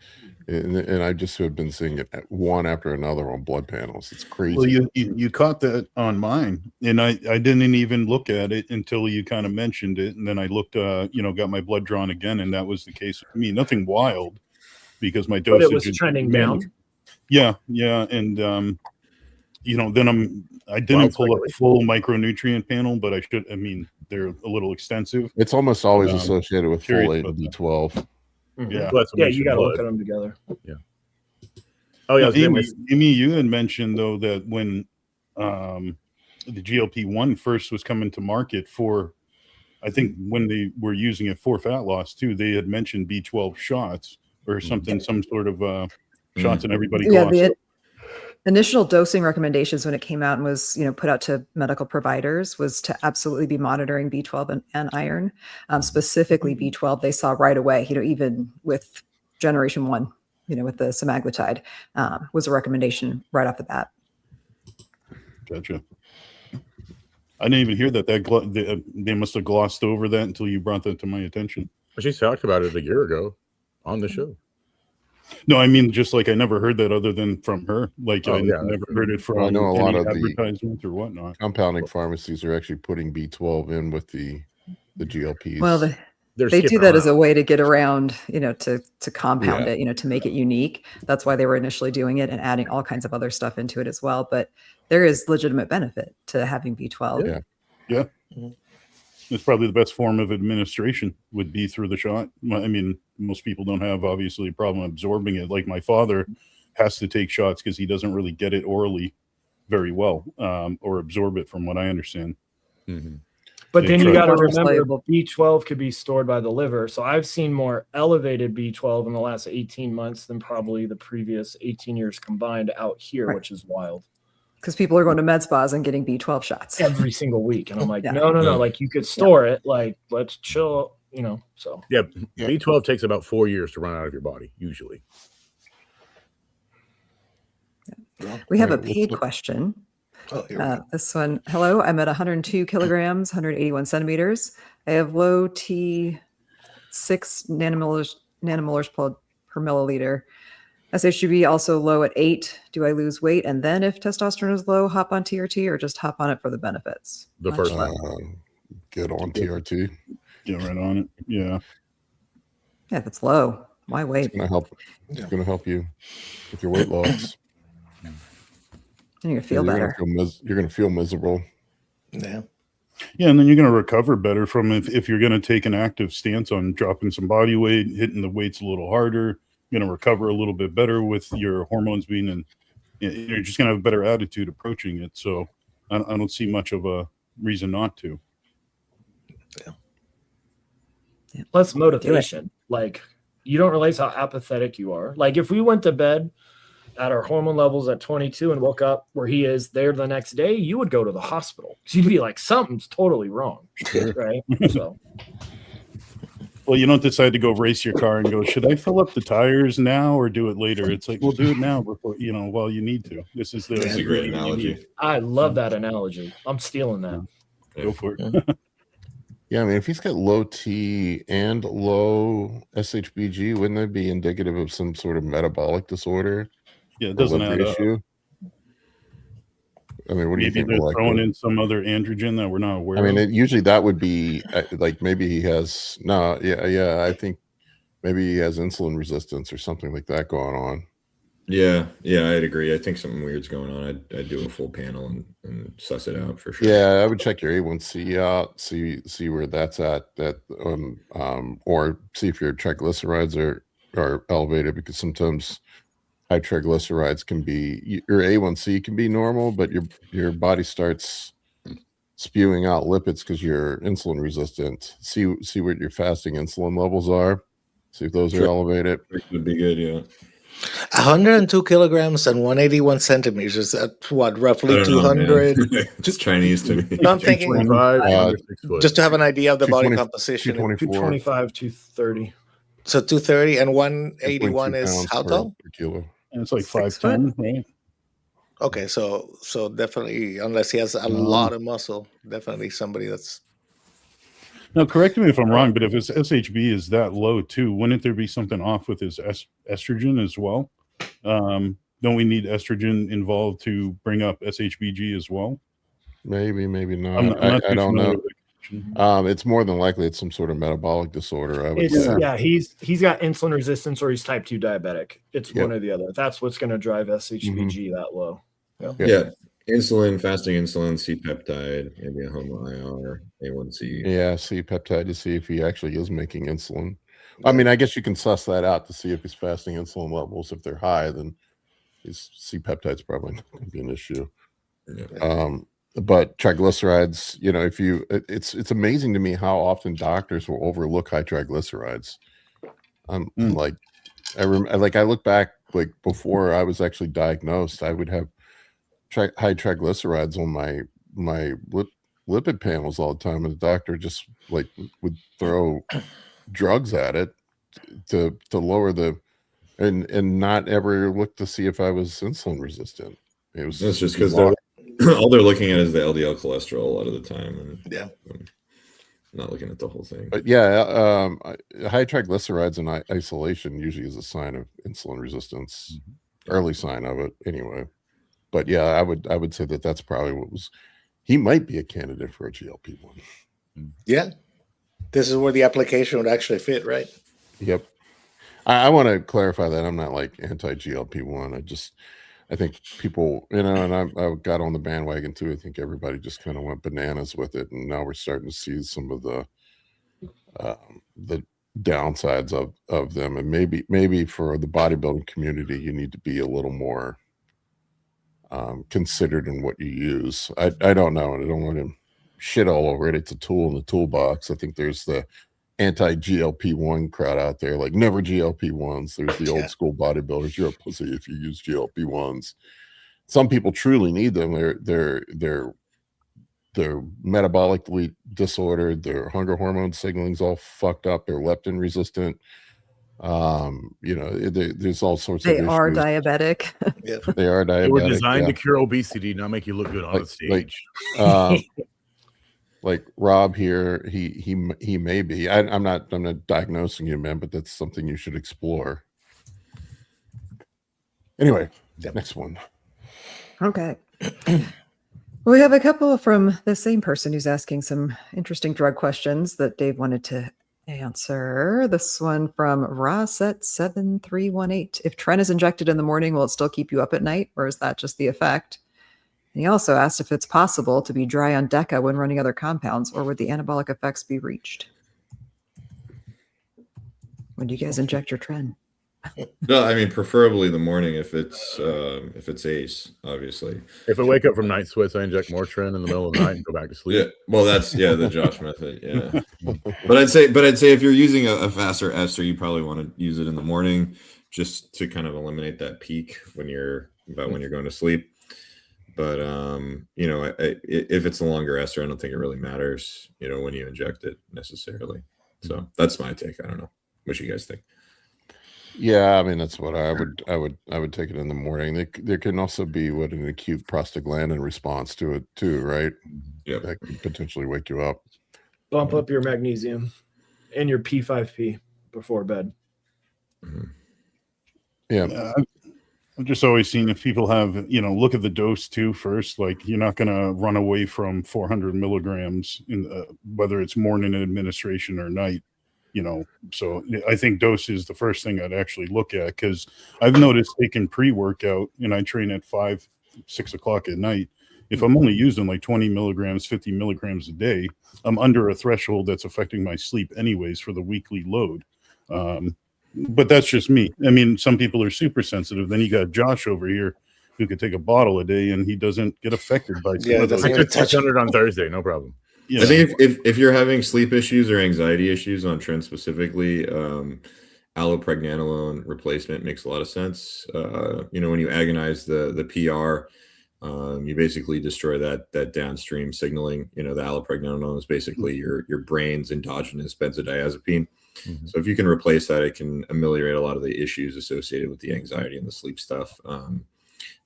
And I just have been seeing it one after another on blood panels. It's crazy. Well, you caught that on mine, and I didn't even look at it until you kind of mentioned it, and then I looked, got my blood drawn again, and that was the case with me. Nothing wild, because my But dosage it was trending down. Yeah, and then I didn't Wild pull up speculation. full micronutrient panel, but I should. I mean, they're a little extensive. It's almost always Um, associated with curious folate about and that. B12. Mhm. Yeah. Plus, it Yeah, makes you your got to look blood- at them together. Oh yeah, Now, I was gonna Amy, say- Amy, you had mentioned though that when the GLP-1 first was coming to market for, I think when they were using it for fat loss too, they had mentioned B12 shots or something, some sort of shots, and everybody Yeah, glossed the initial dosing recommendations when it came out and was put out to medical providers was to absolutely be monitoring B12 and iron, specifically B12. They saw right away, even with generation 1, with the semaglutide, was a recommendation right off the bat. Gotcha. I didn't even hear that. They must have glossed over that until you brought that to my attention. She talked about it a year ago on the show. No, I mean, just like I never heard that other than from her. Like Oh, I yeah. never heard it from I know a lot any of the- advertisements or whatnot. Compounding pharmacies are actually putting B12 in with the GLPs. Well, They're they do skipping that as around. a way to get around, to compound Yeah. it, to make it unique. That's why they were initially doing it and adding all kinds of other stuff into it as well. But there is legitimate benefit to having B12. Yeah. It's probably the best form of administration would be through the shot. I mean, most people don't have obviously a problem absorbing it. Like my father has to take shots because he doesn't really get it orally very well, or absorb it, from what I understand. Mhm. But Yeah, then you try- got to Water remember soluble. B12 could be stored by the liver. So I've seen more elevated B12 in the last 18 months than probably the previous 18 years combined out here, Right. which is wild. Because people are going to med spas and getting B12 shots. Every single week. And I'm like, Yeah. no, Yeah. like you could store it. Like, let's chill, so. Yeah, Yeah. B12 takes about 4 years to run out of your body, usually. We have a Alright, let's paid look- question. Oh, here we go. This one, hello, I'm at 102 kilograms, 181 centimeters. I have low T6 nanomolars per milliliter. SHGB also low at 8. Do I lose weight? And then if testosterone is low, hop on TRT or just hop on it for the benefits? The Not first sure. time. Get on TRT. Get right on it. Yeah. Yeah, if it's low, why wait? It's gonna help. It's Yeah. gonna help you with your weight loss. And you're gonna feel you're better. You're gonna feel miserable. Yeah. Yeah, and then you're going to recover better from if you're going to take an active stance on dropping some body weight, hitting the weights a little harder. You're going to recover a little bit better with your hormones being in. You're just going to have a better attitude approaching it. So I don't see much of a reason not to. Plus motivation. Like, you don't realize how apathetic you are. Like, if we went to bed at our hormone levels at 22 and woke up where he is there the next day, you would go to the hospital. So you'd be like, something's totally wrong. Right. So Well, you don't decide to go race your car and go, should I fill up the tires now or do it later? It's like, well, do it now before, while you need to. This is the That's a great analogy. I love that analogy. I'm stealing that. Go for it. Yeah, I mean, if he's got low T and low SHBG, wouldn't that be indicative of some sort of metabolic disorder? Yeah, it or doesn't liver add up. issue? I mean, what do you Maybe think? they're Malek? throwing in some other androgen that we're not aware I mean, of. usually that would be like maybe he has I think maybe he has insulin resistance or something like that going on. Yeah, I'd agree. I think something weird's going on. I'd do a full panel and suss it out for sure. Yeah, I would check your A1C out, see where that's at, or see if your triglycerides are elevated, because sometimes high triglycerides can be, your A1C can be normal, but your body starts spewing out lipids because you're insulin resistant. See what your fasting insulin levels are. See if those are Sure. elevated. Would be good. Yeah. 102 kilograms and 181 centimeters. That's what, I roughly don't know, man. 200. It's Chinese to me. No, I'm thinking 225, Uh, under 6 foot. just to have an idea of the body 220 composition. 224, 225, 230. So 230 and 181 2.2 is pounds how per- tall? per kilo. And it's like 6 5'10", right? Okay, so definitely, unless he has a lot of muscle, definitely somebody that's Now, correct me if I'm wrong, but if his SHB is that low too, wouldn't there be something off with his estrogen as well? Don't we need estrogen involved to bring up SHBG as well? Maybe, maybe not. I'm not I too don't familiar know. with the condition. It's more than likely it's some sort of metabolic disorder. I would It's say. yeah, he's got insulin resistance or he's type 2 diabetic. It's Yep. one or the other. That's what's going to drive SHBG that low. Yeah. Insulin, fasting insulin, C-peptide, maybe a homo-IR, A1C. Yeah, C peptide to see if he actually is making insulin. I mean, I guess you can suss that out to see if he's fasting insulin levels. If they're high, then his C peptide's probably not going to be an issue. Yeah. But triglycerides, you know, if you, it's amazing to me how often doctors will overlook high triglycerides. Like, I look back, like before I was actually diagnosed, I would have high triglycerides on my lipid panels all the time, and the doctor just like would throw drugs at it to lower the and not ever look to see if I was insulin resistant. It was That's just because all they're looking at is the LDL cholesterol a lot of the time, and yeah. Not looking at the whole thing. But yeah, high triglycerides in isolation usually is a sign of insulin resistance, early sign of it anyway. But yeah, I would say that that's probably what was. He might be a candidate for a GLP-1. Yeah. This is where the application would actually fit, right? Yep. I want to clarify that I'm not like anti-GLP-1. I think people, you know, and I got on the bandwagon too. I think everybody just kind of went bananas with it, and now we're starting to see some of the downsides of them. And maybe for the bodybuilding community, you need to be a little more considered in what you use. I don't know, and I don't want to shit all over it. It's a tool in the toolbox. I think there's the anti-GLP-1 crowd out there, like never GLP-1s. There's the old school bodybuilders. You're a pussy if you use GLP-1s. Some people truly need them. They're metabolically disordered. Their hunger hormone signaling's all fucked up. They're leptin resistant. You know, there's all sorts of They are issues. diabetic. Yeah. They are diabetic. They were designed yeah. to cure obesity, not make you look good on the stage. Like Rob here, he may be. I'm not diagnosing you, man, but that's something you should explore. Anyway, next one. Okay. We have a couple from the same person who's asking some interesting drug questions that Dave wanted to answer. This one from Ross at 7318. If Tren is injected in the morning, will it still keep you up at night, or is that just the effect? And he also asked if it's possible to be dry on DECA when running other compounds, or would the anabolic effects be reached? When do you guys inject your Tren? No, I mean preferably the morning if it's ACE, obviously. If I wake up from night sweats, I inject more Tren in the middle of the night and go back to sleep. Yeah, well, that's the Josh method. Yeah, but I'd say if you're using a faster ester, you probably want to use it in the morning just to kind of eliminate that peak when you're going to sleep. But you know, if it's a longer ester, I don't think it really matters, you know, when you inject it necessarily. So that's my take. I don't know what you guys think. Yeah, I mean that's what I would take it in the morning. There can also be an acute prostaglandin response to it too, right? Yeah, that could potentially wake you up. Bump up your magnesium and your P5P before bed. Yeah. I've just always seen if people have, you know, look at the dose too first. Like you're not going to run away from 400 milligrams in whether it's morning administration or night, you know. So I think dose is the first thing I'd actually look at, because I've noticed taking pre-workout, and I train at 5, 6 o'clock at night. If I'm only using like 20 milligrams, 50 milligrams a day, I'm under a threshold that's affecting my sleep anyways for the weekly load. But that's just me. I mean, some people are super sensitive. Then you got Josh over here who could take a bottle a day and he doesn't get affected by some of those. I took 600 on Thursday, no problem. I think if you're having sleep issues or anxiety issues on Tren specifically, allopregnanolone replacement makes a lot of sense. You know, when you agonize the PR, you basically destroy that downstream signaling. You know, the allopregnanolone is basically your brain's endogenous benzodiazepine. Mhm. So if you can replace that, it can ameliorate a lot of the issues associated with the anxiety and the sleep stuff. I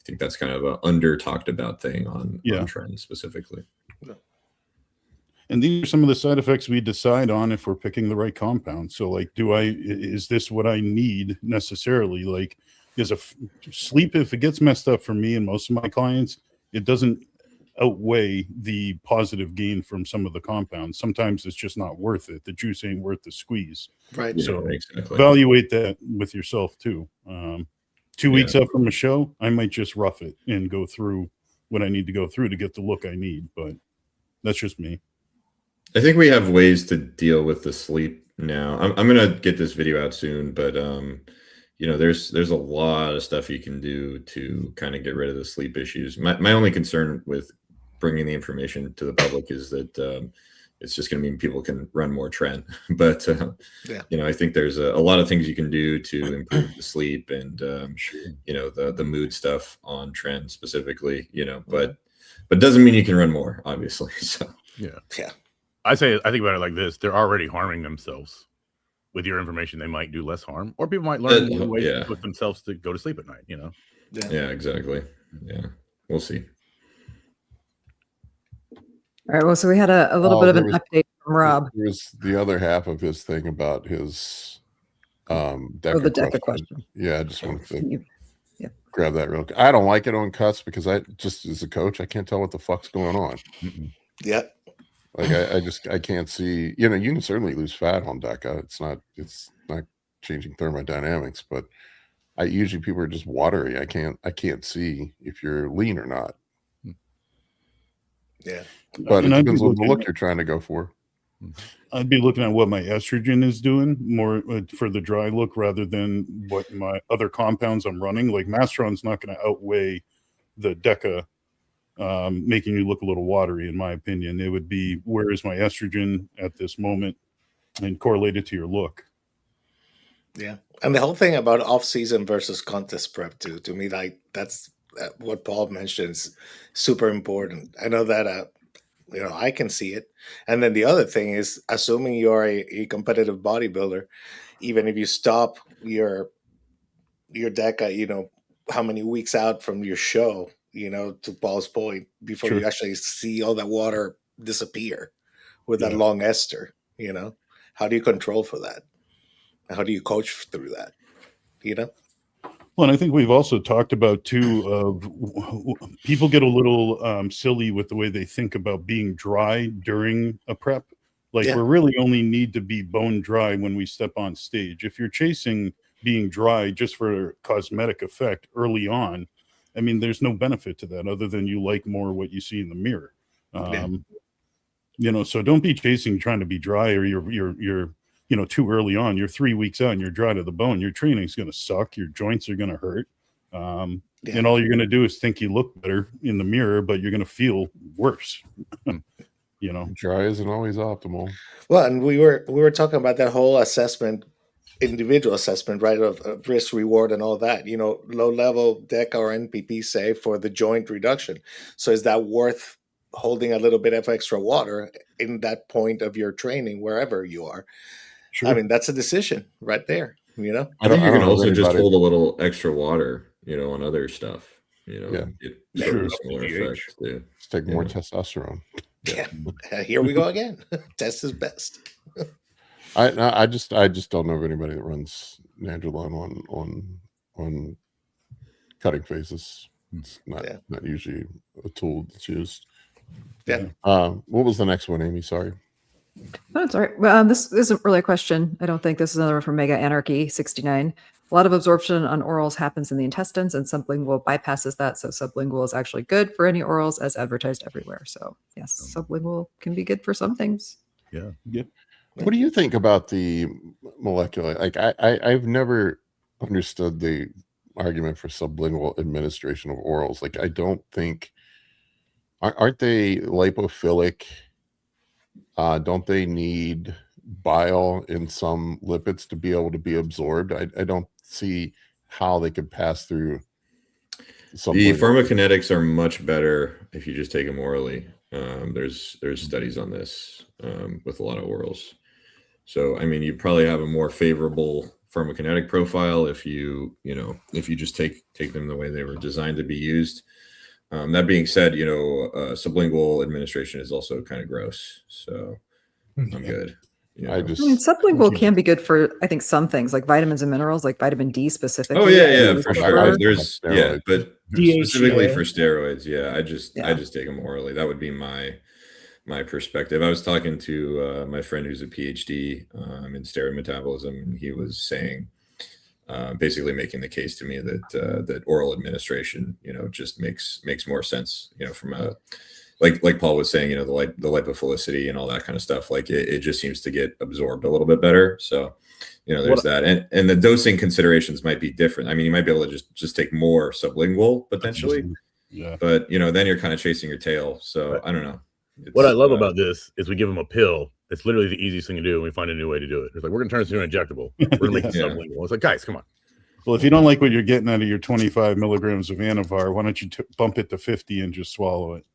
think that's kind of an under talked about thing on trends specifically. And these are some of the side effects we decide on if we're picking the right compound. So like, is this what I need necessarily? Like, is sleep, if it gets messed up for me and most of my clients, it doesn't outweigh the positive gain from some of the compounds. Sometimes it's just not worth it. The juice ain't worth the squeeze. Right. Yeah, So exactly. evaluate that with yourself too. 2 weeks up from a show, I might just rough it and go through what I need to go through to get the look I need. But that's just me. I think we have ways to deal with the sleep now. I'm gonna get this video out soon, but you know, there's a lot of stuff you can do to kind of get rid of the sleep issues. My only concern with bringing the information to the public is that it's just going to mean people can run more tren. But you know, I think there's a lot of things you can do to improve the sleep and you know, the mood stuff on tren specifically. You know, but doesn't mean you can run more, obviously. So Yeah. Yeah. I think about it like this: they're already harming themselves. With your information, they might do less harm, or people might learn new ways to put themselves to go to sleep at night. You know. Yeah, exactly. Yeah, we'll see. All right. Well, so we had a little bit of an update from Rob. There's the other half of his thing about his DECA the DECA question. Yeah, I just wanted to grab that real quick. I don't like it on cuts because I just, as a coach, I can't tell what the fuck's going on. Yeah. Like I can't see, you know, you can certainly lose fat on DECA. It's not changing thermodynamics, but usually people are just watery. I can't see if you're lean or not. Yeah. But it depends on the look you're trying to go for. I'd be looking at what my estrogen is doing more for the dry look rather than what my other compounds I'm running. Like Mastron's not going to outweigh the DECA making you look a little watery, in my opinion. It would be, where is my estrogen at this moment, and correlated to your look. Yeah. And the whole thing about off-season versus contest prep too, to me, like that's what Paul mentioned is super important. I know that you know, I can see it. And then the other thing is, assuming you're a competitive bodybuilder, even if you stop your DECA, you know, how many weeks out from your show, you know, to Paul's point, before you actually see all that water disappear with that long ester, you know, how do you control for that? How do you coach through that? You know? Well, and I think we've also talked about too, of people get a little silly with the way they think about being dry during a prep. Like we really only need to be bone dry when we step on stage. If you're chasing being dry just for cosmetic effect early on, I mean, there's no benefit to that other than you like more what you see in the mirror. You know, so don't be chasing trying to be dry, or you're you know, too early on. You're 3 weeks out and you're dry to the bone. Your training's going to suck. Your joints are going to hurt. And all you're going to do is think you look better in the mirror, but you're going to feel worse. You know, dry isn't always optimal. Well, and we were talking about that whole assessment, individual assessment, right, of risk reward and all that. You know, low level DECA or NPP say for the joint reduction. So is that worth holding a little bit of extra water in that point of your training, wherever you are? I mean, that's a decision right there. You know, I think you can also just hold a little extra water, you know, on other stuff. You know, similar effect too. Let's take more testosterone. Yeah. Here we go again. Test is best. I just don't know of anybody that runs Nandrolone on cutting phases. It's not usually a tool that's used. Yeah. What was the next one, Amy? Sorry. Oh, it's all right. Well, this isn't really a question. I don't think this is another one from Mega Anarchy 69. A lot of absorption on orals happens in the intestines, and sublingual bypasses that. So sublingual is actually good for any orals as advertised everywhere. So yes, sublingual can be good for some things. Yeah. What do you think about the molecular? Like I've never understood the argument for sublingual administration of orals. Like I don't think, aren't they lipophilic? Don't they need bile in some lipids to be able to be absorbed. I don't see how they could pass through. The pharmacokinetics are much better if you just take them orally. There's studies on this with a lot of orals. So I mean, you probably have a more favorable pharmacokinetic profile if you just take them the way they were designed to be used. That being said, sublingual administration is also kind of gross. So I'm good. I mean, sublingual can be good for, I think, some things like vitamins and minerals, like vitamin D specifically. Oh yeah, for sure. But DHEA. specifically for steroids, I just take them orally. That would be my perspective. I was talking to my friend who's a PhD in steroid metabolism, and he was saying, basically making the case to me that oral administration, just makes more sense, from a like Paul was saying, the lipophilicity and all that kind of stuff. Like it just seems to get absorbed a little bit better. So, there's that, and the dosing considerations might be different. I mean, you might be able to just take more sublingual potentially, but then you're kind of chasing your tail. So I don't know. What I love about this is we give them a pill. It's literally the easiest thing to do, and we find a new way to do it. It's like, we're going to turn this into an injectable. We're going to make it sublingual. It's like, guys, come on. Well, if you don't like what you're getting out of your 25 milligrams of Anavar, why don't you bump it to 50 and just swallow it?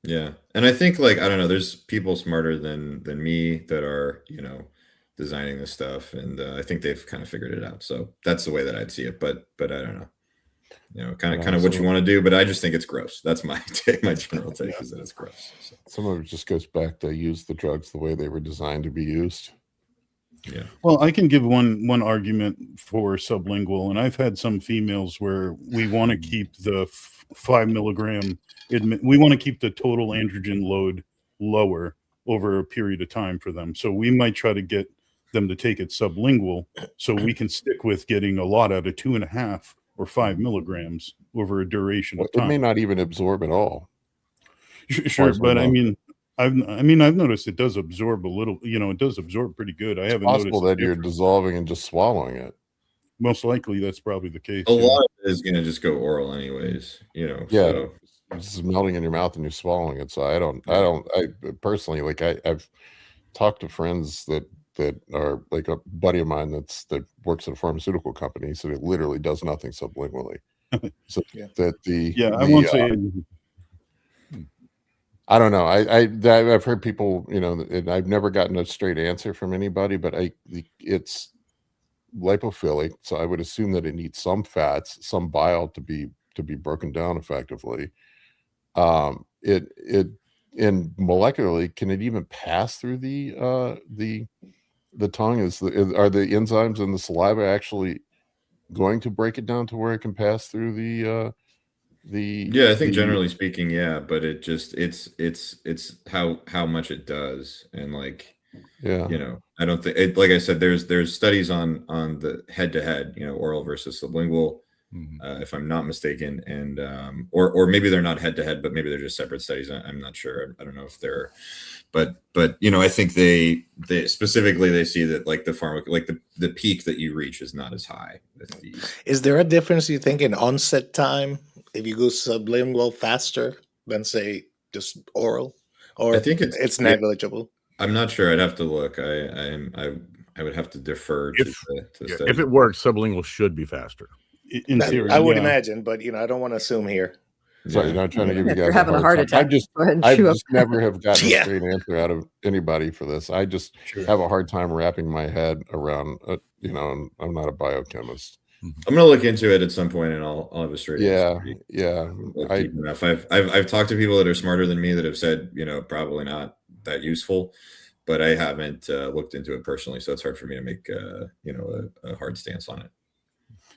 Yeah. And I think, I don't know, there's people smarter than me that are, designing this stuff. And I think they've kind of figured it out. So that's the way that I'd see it. But I don't know. Kind of what you want to do, but I just think it's gross. That's my take. My general take is that it's gross. So. Some of it just goes back to use the drugs the way they were designed to be used. Yeah. Well, I can give one argument for sublingual, and I've had some females where we want to keep the 5 milligram. We want to keep the total androgen load lower over a period of time for them. So we might try to get them to take it sublingual, so we can stick with getting a lot out of 2.5 or 5 milligrams over a duration of time. It may not even absorb at all. Sure, but I mean, I've noticed it does absorb a little. It does absorb pretty good. I haven't noticed. It's possible that you're dissolving and just swallowing it. Most likely, that's probably the case. A lot of it is going to just go oral, anyways. Yeah, so. It's just melting in your mouth and you're swallowing it. So I personally, I've talked to friends that are like a buddy of mine that works at a pharmaceutical company, so it literally does nothing sublingually. So I won't say. I don't know. I've heard people, and I've never gotten a straight answer from anybody, but it's lipophilic, so I would assume that it needs some fats, some bile to be broken down effectively. It and molecularly, can it even pass through the tongue? Are the enzymes in the saliva actually going to break it down to where it can pass through the I think generally speaking, but it just it's how much it does, and I don't think it, like I said, there's studies on the head-to-head, oral versus sublingual, if I'm not mistaken, and or maybe they're not head-to-head, but maybe they're just separate studies. I'm not sure. I don't know if they're, but I think they specifically they see that the peak that you reach is not as high with these. Is there a difference, you think, in onset time if you go sublingual faster than, say, just oral, or I think it's negligible? I'm not sure. I'd have to look. I would have to defer to the study. If it works, sublingual should be faster. In theory, I would imagine, but I don't want to assume here. Sorry, not trying to give you guys you're having a heart attack. I just never have gotten a straight answer out of anybody for this. I just have a hard time wrapping my head around, and I'm not a biochemist. I'm gonna look into it at some point, and I'll have a straight answer. Enough. I've talked to people that are smarter than me that have said, probably not that useful, but I haven't looked into it personally, so it's hard for me to make a hard stance on it.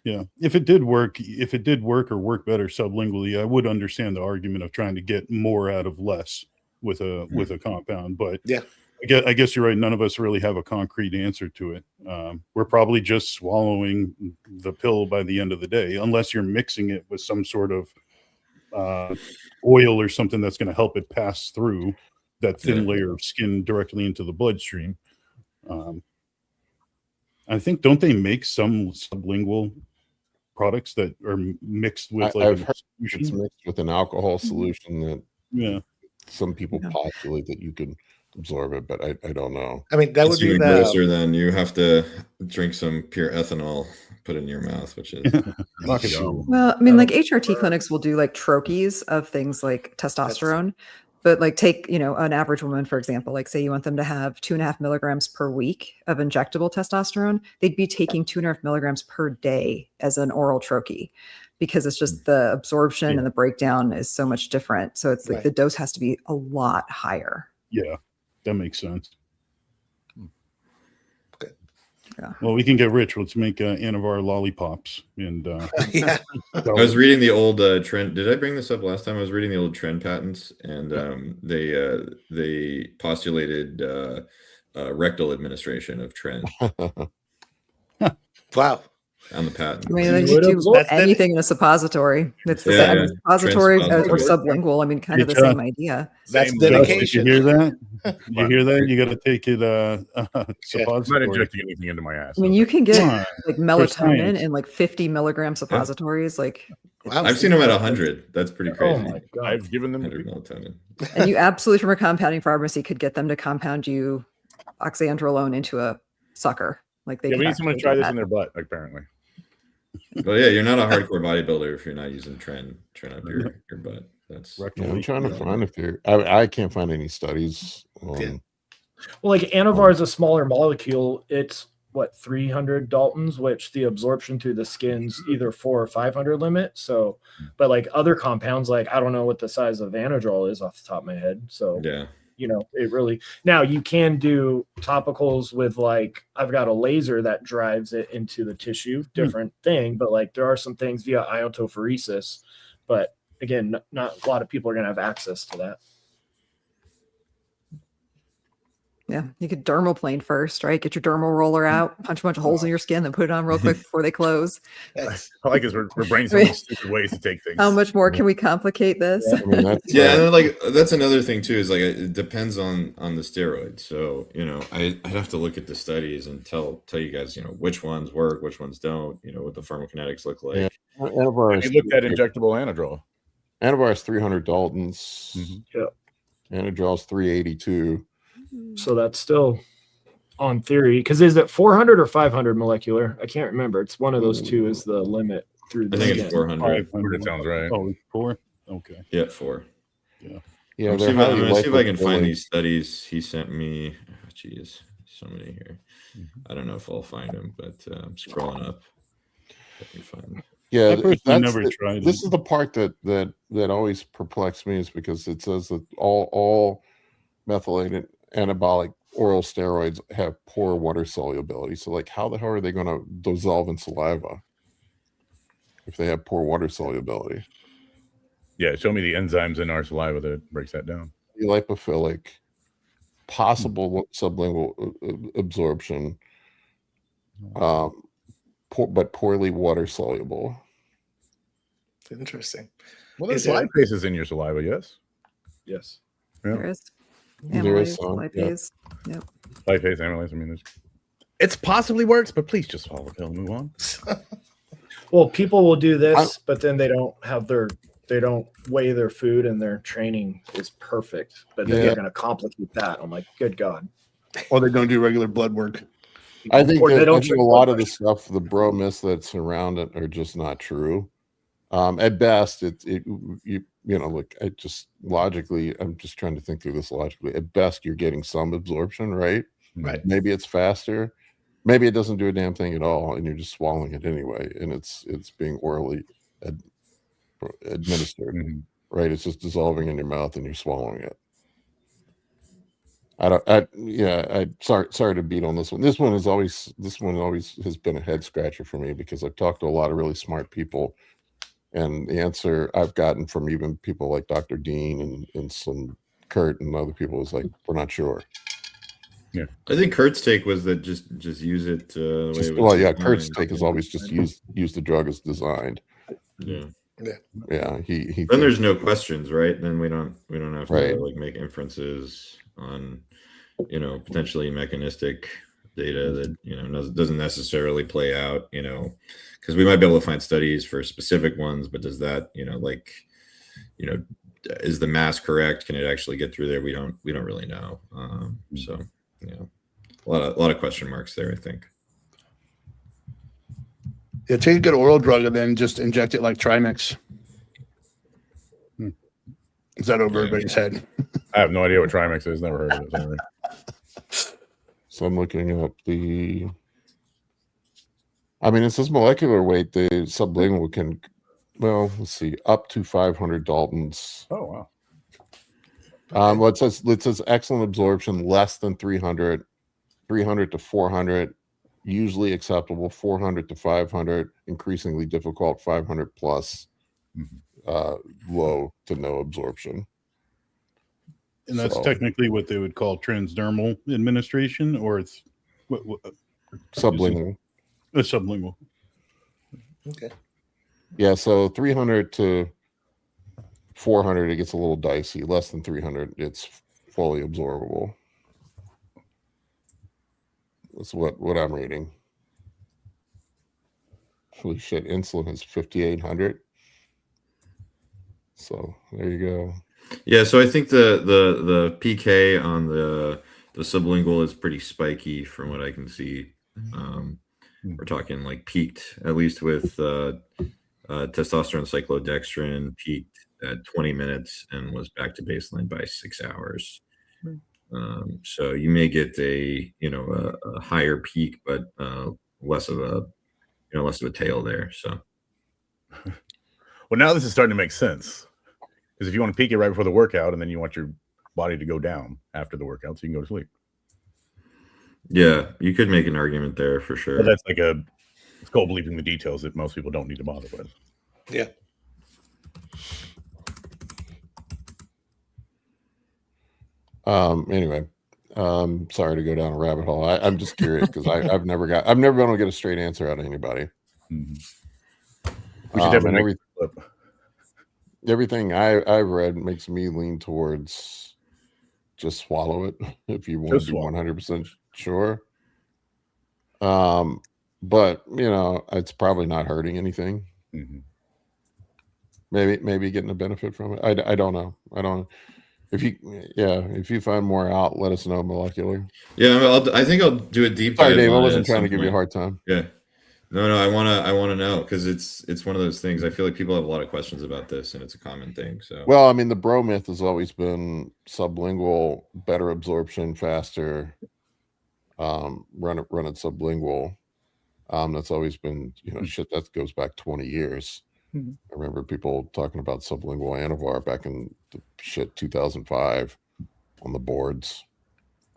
Yeah, if it did work or work better sublingually, I would understand the argument of trying to get more out of less with a compound. But I guess you're right. None of us really have a concrete answer to it. We're probably just swallowing the pill by the end of the day, unless you're mixing it with some sort of oil or something that's going to help it pass through that thin layer of skin directly into the bloodstream. I think, don't they make some sublingual products that are mixed with I've heard it's mixed with an alcohol solution that some people postulate that you can absorb it, but I don't know. I mean, that It's would be even the grosser than you have to drink some pure ethanol, put it in your mouth, which is Fucking Yum. Well, I mean, like HRT clinics will do like troches of things like testosterone, but like take, an average woman, for example, like say you want them to have 2.5 milligrams per week of injectable testosterone, they'd be taking 2.5 milligrams per day as an oral troche because it's just the absorption and the breakdown is so much different. So it's like the dose has to be a lot higher. Yeah, that makes sense. Okay. Yeah. Well, we can get rich. Let's make Anavar lollipops. And yeah. I was reading the old trend. Did I bring this up last time? I was reading the old trend patents, and they postulated rectal administration of trend Wow. on the patent. I mean, you would do absorb- anything in a suppository. It's the Yeah, same yeah. suppository or Transsuppository. sublingual. I mean, kind of the Hey, John. same idea. That's Same Josh, dedication. did you hear that? You hear that? You got to take it I'm not suppository. injecting anything into my ass. I mean, you can get Come on. like For melatonin science. in like 50 milligram suppositories. Like, Wow. I've seen them at 100. That's pretty crazy. Oh my god. I've given them to 100 people. melatonin. and you absolutely from a compounding pharmacy could get them to compound you oxandrolone into a sucker. Like they Yeah, could we need someone to actually try do this that. in their butt, apparently. Well, yeah, you're not a hardcore bodybuilder if you're not using trend up your butt. That's Rectal Yeah, I'm leak. trying to find if there. I can't find any studies. Yeah. Well, like Anavar is a smaller molecule. It's what 300 Daltons, which the absorption through the skin's either 400 or 500 limit. So, but like other compounds, like I don't know what the size of Anadrol is off the top of my head. So, yeah. it really now you can do topicals with like I've got a laser that drives it into the tissue, different thing. But like there are some things via iontophoresis, but again, not a lot of people are going to have access to that. Yeah, you could dermoplane first, right? Get your dermal roller out, punch a bunch of holes in your skin, then put it on real quick before they close. That's- I like this. We're brainstorming stupid ways to take things. How much more can we complicate this? I mean, that's, Yeah, and then, like that's another thing too is like it depends on the steroid. So I'd have to look at the studies and tell you guys which ones work, which ones don't. What the pharmacokinetics look like. Yeah. Anavar We is, looked at injectable Anadrol. Anavar is 300 Daltons. Mhm. Yeah. Anadrol is 382. So that's still on theory. Because is it 400 or 500 molecular? I can't remember. It's one of those two is the limit through I the think skin. it's 400. 400 sounds right. Oh, 4? Okay. Yeah, 4. Yeah, I'm they're see if highly I can lipophilic. find these studies he sent me. Jeez, so many here. I don't know if I'll find them, but I'm scrolling up. If I can find them. Yeah, I personally that's never the- tried This it. is the part that always perplexed me, is because it says that all methylated anabolic oral steroids have poor water solubility. So, like, how the hell are they going to dissolve in saliva if they have poor water solubility? Yeah, show me the enzymes in our saliva that breaks that down. Lipophilic, possible sublingual absorption, but poorly water soluble. interesting. Well, there's Is it- lipases in your saliva, yes. Yes. Yeah. There is There is amylase, some, yeah. lipase. Yep. Lipase, amylase. I mean, it's possibly works, but please just follow the pill and move on. Well, people will do this, but then they don't weigh their food and their training is perfect. But then Yeah. they're going to complicate that. I'm like, good God. Or they don't do regular blood work. I think, Or they that, don't I think drink a lot blood of the stuff, the bro myths that surround it, are just not true. At best, look, I just logically, I'm just trying to think through this logically. At best, you're getting some absorption, right? Right. Maybe it's faster. Maybe it doesn't do a damn thing at all, and you're just swallowing it anyway, and it's being orally administered, Mhm. right? It's just dissolving in your mouth, and you're swallowing it. Sorry to beat on this one. This one always has been a head scratcher for me, because I've talked to a lot of really smart people, and the answer I've gotten from even people like Dr. Dean and some Kurt and other people is like, we're not sure. I think Kurt's take was that just use it. The way it was Kurt's designed. take is always just use the drug as designed. Yeah. Yeah, he Then there's no questions, right? Then we don't have Right. to like make inferences on potentially mechanistic data that doesn't necessarily play out, because we might be able to find studies for specific ones, but does that is the mass correct? Can it actually get through there? We don't really know. So a lot of question marks there, I think. Yeah, take a good oral drug and then just inject it like Trimix. Is that over everybody's head? I have no idea what Trimix is. Never heard of it. Anyway. So I'm looking up the. I mean, it says molecular weight. The sublingual can, well, let's see, up to 500 Daltons. Oh wow. Well, it says excellent absorption, less than 300, 300 to 400, usually acceptable, 400 to 500, increasingly difficult, 500 plus, low to no absorption. And that's So- technically what they would call transdermal administration, or it's what Sublingual. sublingual. Okay. Yeah, so 300 to 400, it gets a little dicey. Less than 300, it's fully absorbable. That's what I'm reading. Holy shit, insulin is 5,800. So there you go. Yeah, so I think the PK on the sublingual is pretty spiky from what I can see. We're talking like peaked, at least with testosterone cyclodextrin, peaked at 20 minutes and was back to baseline by 6 hours. So you may get a higher peak, but less of a tail there. So Well, now this is starting to make sense. Because if you want to peak it right before the workout, and then you want your body to go down after the workout, so you can go to sleep. yeah, you could make an argument there for sure. But that's like it's called believing the details that most people don't need to bother with. Yeah. Anyway, sorry to go down a rabbit hole. I'm just curious because I've never been able to get a straight answer out of anybody. We should definitely make a flip. Everything I've read makes me lean towards just swallow it if you want Just to be swallow. 100% sure. But it's probably not hurting anything. Mhm. Maybe getting a benefit from it. I don't know. I don't. If you find more out, let us know. Molecular. Yeah, I think I'll do a deep Sorry, dive Dave. I on it wasn't at trying some to give you a point. hard time. Yeah. No, I wanna know because it's one of those things. I feel like people have a lot of questions about this, and it's a common thing. So Well, I mean, the bro myth has always been sublingual, better absorption, faster. Run it sublingual. That's always been, shit that goes back 20 years. Mhm. I remember people talking about sublingual Anavar back in 2005 on the boards.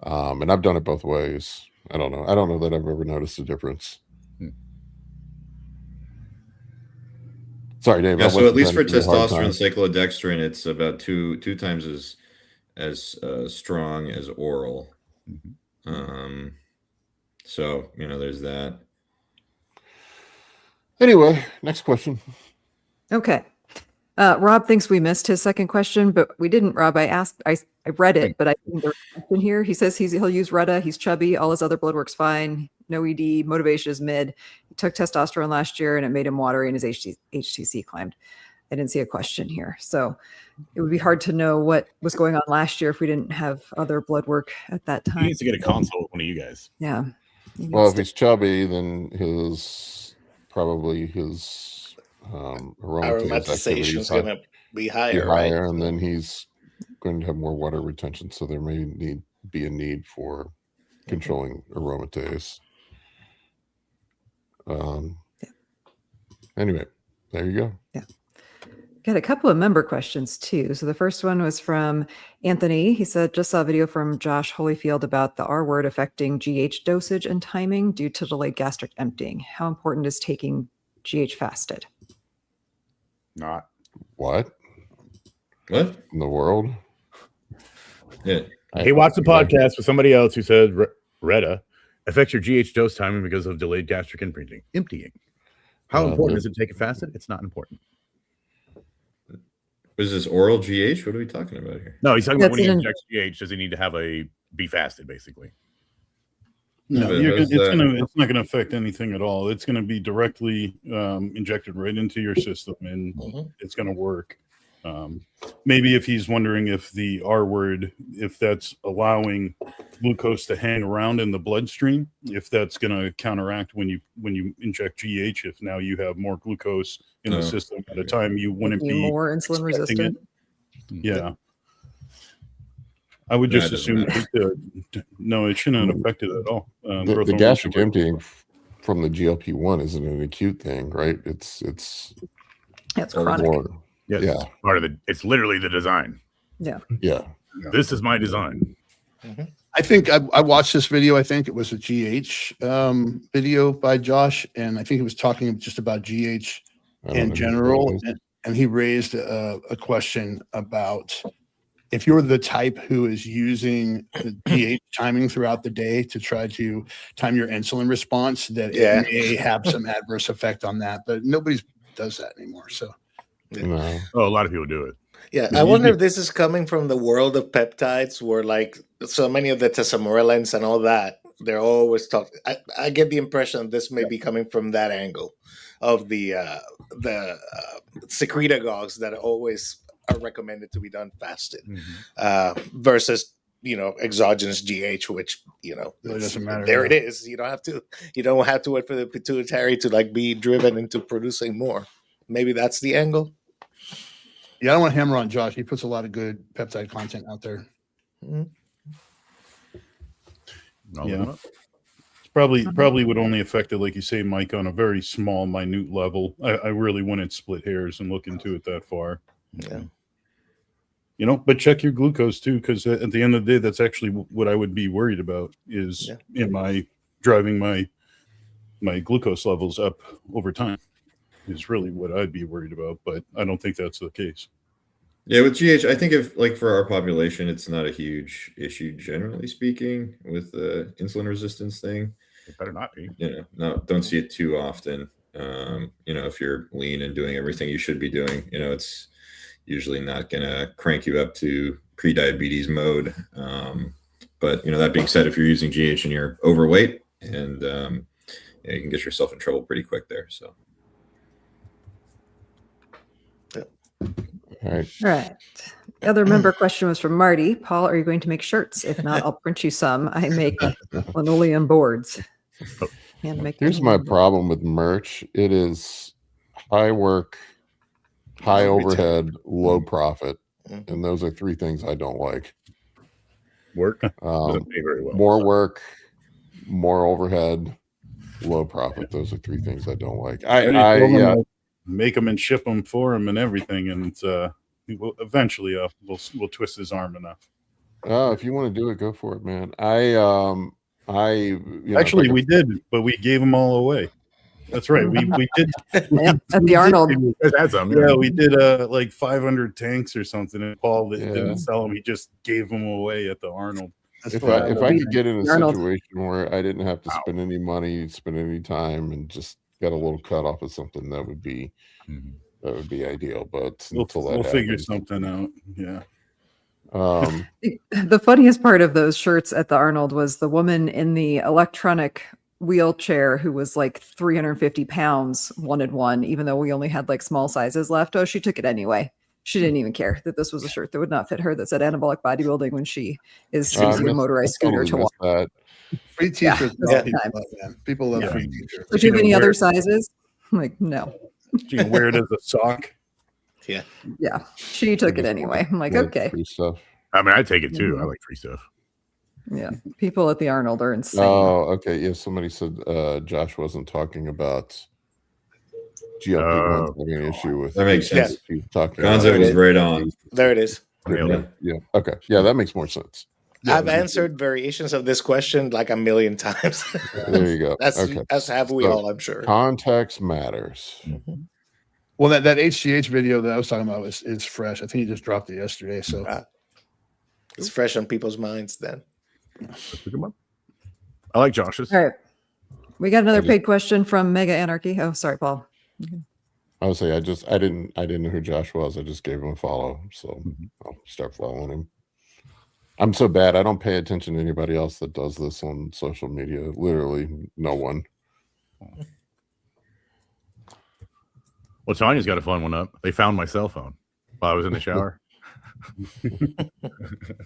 And I've done it both ways. I don't know that I've ever noticed a difference. Sorry, Dave. yeah, I so wasn't at least for trying to give you a hard testosterone time. cyclodextrin, it's about two times as strong as oral. So there's that. Anyway, next question. Okay. Rob thinks we missed his second question, but we didn't, Rob. I read it, but I think there's a question here. He says he'll use Retta. He's chubby. All his other blood work's fine. No ED. Motivation is mid. He took testosterone last year and it made him watery and his HTC climbed. I didn't see a question here. So it would be hard to know what was going on last year if we didn't have other blood work at that He time. needs to get a consult with one of you guys. Yeah. He Well, needs if to- he's chubby, then his aromatase Aromatization is activity going to be be higher, right? higher, and then he's going to have more water retention. So there may be a need for controlling aromatase. Anyway, there you go. Got a couple of member questions too. So the first one was from Anthony. He said, just saw a video from Josh Holyfield about the R word affecting GH dosage and timing due to delayed gastric emptying. How important is taking GH fasted? Not. What What? in the world? Yeah. He watched a podcast with somebody else who said Retta affects your GH dose timing because of delayed gastric emptying. How important is it to take it fasted? It's not important. Was this oral GH? What are we talking about here? No, he's talking about when he That's injects GH, does he need to have be fasted, basically? No, But it's how's that- not going to affect anything at all. It's going to be directly injected right into your system, and Mhm. it's going to work. Maybe if he's wondering if the R word, if that's allowing glucose to hang around in the bloodstream, if that's going to counteract when you inject GH, if now you have more glucose in the system at a time you wouldn't Making you be more insulin expecting resistant. it. Yeah. I would just assume that no, it shouldn't have affected it at all. The Growth hormone gastric should- emptying from the GLP-1 isn't an acute thing, right? It's It's chronic. more, Yes, yeah, part of the. It's literally the design. Yeah. yeah. This is my design. I think I watched this video. I think it was a GH video by Josh, and I think he was talking just about GH I don't know in who general, that is. and he raised a question about if you're the type who is using the GH timing throughout the day to try to time your insulin response, that Yeah. it may have some adverse effect on that, but nobody does that anymore. So No. Oh, a lot of people do it. Yeah, I wonder if this is coming from the world of peptides, where like so many of the tesamorelins and all that, they're always talking. I get the impression this may be coming from that angle of the secretagogues that always are recommended to be done fasted, versus exogenous GH, which Really doesn't matter, There yeah. it is. You don't have to wait for the pituitary to like be driven into producing more. Maybe that's the angle. yeah, I don't want to hammer on Josh. He puts a lot of good peptide content out there. I'll Yeah. look 'em up. It's probably would only affect it, like you say, Mike, on a very small, minute level. I really wouldn't split hairs and look into it that far. Yeah. But check your glucose too, because at the end of the day, that's actually what I would be worried about is driving my glucose levels up over time is really what I'd be worried about. But I don't think that's the case. Yeah, with GH, I think if like for our population, it's not a huge issue generally speaking with the insulin resistance thing. It better not be. Don't see it too often. If you're lean and doing everything you should be doing, it's usually not gonna crank you up to pre-diabetes mode. But that being said, if you're using GH and you're overweight, and you can get yourself in trouble pretty quick there. So. All right. Right. The other member question was from Marty. Paul, are you going to make shirts? If not, I'll print you some. I make linoleum boards. And make Here's my problem with merch. It is high work, high overhead, low profit. And those are three things I don't like. Work doesn't pay very well. More work, more overhead, low profit. Those are three things I don't like. Make them and ship them for him and everything, and eventually we'll twist his arm enough. If you want to do it, go for it, man. Actually, we did, but we gave them all away. That's right. We did at the Arnold. Had some, Yeah, we did like 500 tanks or something, and Paul didn't sell them. He just gave them away at the Arnold. If I could get in a Arnold. situation where I didn't have to spend any money, spend any time, and just get a little cut off of something, that would be ideal. But until that We'll figure happens, something out. Yeah. The funniest part of those shirts at the Arnold was the woman in the electronic wheelchair who was like 350 pounds wanted one, even though we only had like small sizes left. Oh, she took it anyway. She didn't even care that this was a shirt that would not fit her that said anabolic bodybuilding when she is choosing a motorized scooter to walk. That. Free t-shirts. Yeah. People love, man. People love free t-shirts. Do you have any other sizes? I'm like, no. You can wear it as a sock. Yeah. Yeah. She took it anyway. I'm like, okay. Free stuff. I mean, I take it too. I like free stuff. Yeah. People at the Arnold are insane. Oh, okay. Yeah, somebody said Josh wasn't talking about GLP-1 having an issue with. That makes sense. He's talking Gonzo about- was right on. There it is. Yeah. Okay. Yeah, that makes more sense. I've answered variations of this question like a million times. There you go. That's Okay. as have we So, all, I'm sure. Context matters. Well, that HGH video that I was talking about is fresh. I think he just dropped it yesterday. So It's fresh on people's minds then. Look 'em up. I like Josh's. All right. We got another paid question from Mega Anarchy. Oh, sorry, Paul. I would say I didn't know who Josh was. I just gave him a follow, so I'll start following him. I'm so bad. I don't pay attention to anybody else that does this on social media. Literally, no one. Well, Tanya's got a fun one up. They found my cell phone. while I was in the shower.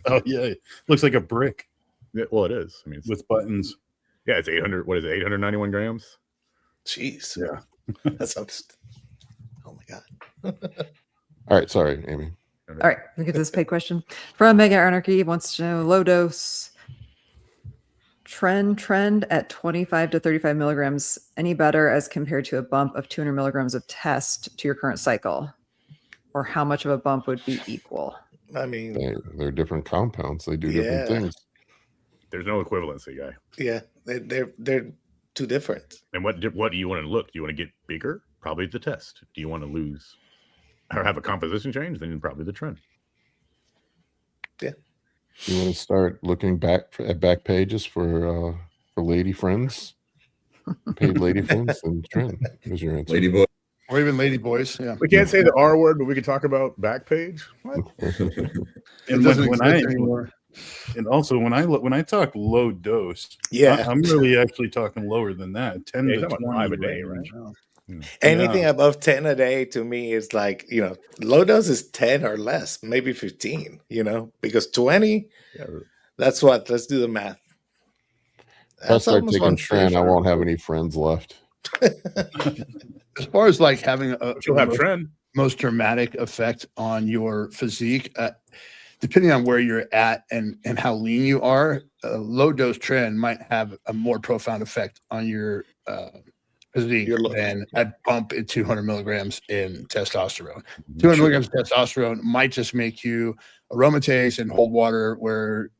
Oh yeah, looks like a brick Yeah, well, it is. I mean, with buttons. yeah, it's 800. What is it? 891 grams. Jeez. Yeah. That sounds. Oh my god. All right, sorry, Amy. All right, look at this paid question from Mega Anarchy. Wants to know low dose trend at 25 to 35 milligrams. Any better as compared to a bump of 200 milligrams of test to your current cycle, or how much of a bump would be equal? I mean, They're different compounds. They do different Yeah. things. There's no equivalency, guy. yeah, they're too different. And what do you want to look? Do you want to get bigger? Probably the test. Do you want to lose or have a composition change? Then probably the trend. You want to start looking at back pages for lady friends, paid lady friends, and trend. Here's your answer. Lady boy. Or even lady boys. Yeah. We can't say the R word, but we can talk about back page. What? It And doesn't when I exist anymore. and also when I talk low dose, Yeah. I'm really actually talking lower than that. 10 Yeah, to you're talking 20 about 5 a day, range. Anything Yeah. above 10 a day to me is like, low dose is 10 or less, maybe 15, because 20, Yeah. that's what, let's do the math. If I start almost taking one trend, I fish. won't have any friends left. As far as like having a She'll have trend. most dramatic effect on your physique, depending on where you're at and how lean you are, a low dose trend might have a more profound effect on your physique Your look. than a bump in 200 milligrams in testosterone. 200 milligrams of testosterone might just make you aromatase and hold water, where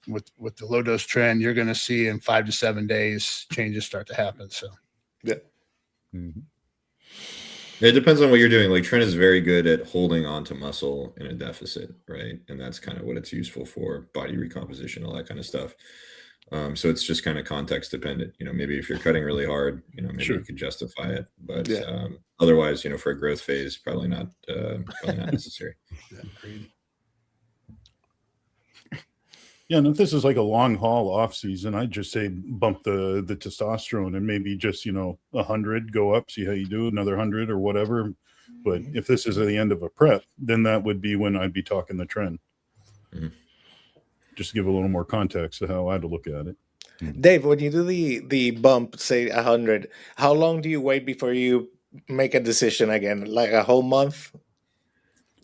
with the low dose trend, you're going to see in 5 to 7 days changes start to happen. So Mhm. It depends on what you're doing. Like Trent is very good at holding on to muscle in a deficit, right? And that's kind of what it's useful for, body recomposition, all that kind of stuff. So it's just kind of context dependent. Maybe if you're cutting really hard, maybe Sure. you could justify it, but Yeah. otherwise, for a growth phase, probably not necessary. Yeah, and if this is like a long haul off season, I'd just say bump the testosterone and maybe just 100, go up, see how you do, another 100 or whatever. But if this is at the end of a prep, then that would be when I'd be talking the trend. Mhm. Just to give a little more context to how I'd look at it. Dave, when you do the bump, say 100, how long do you wait before you make a decision again? Like a whole month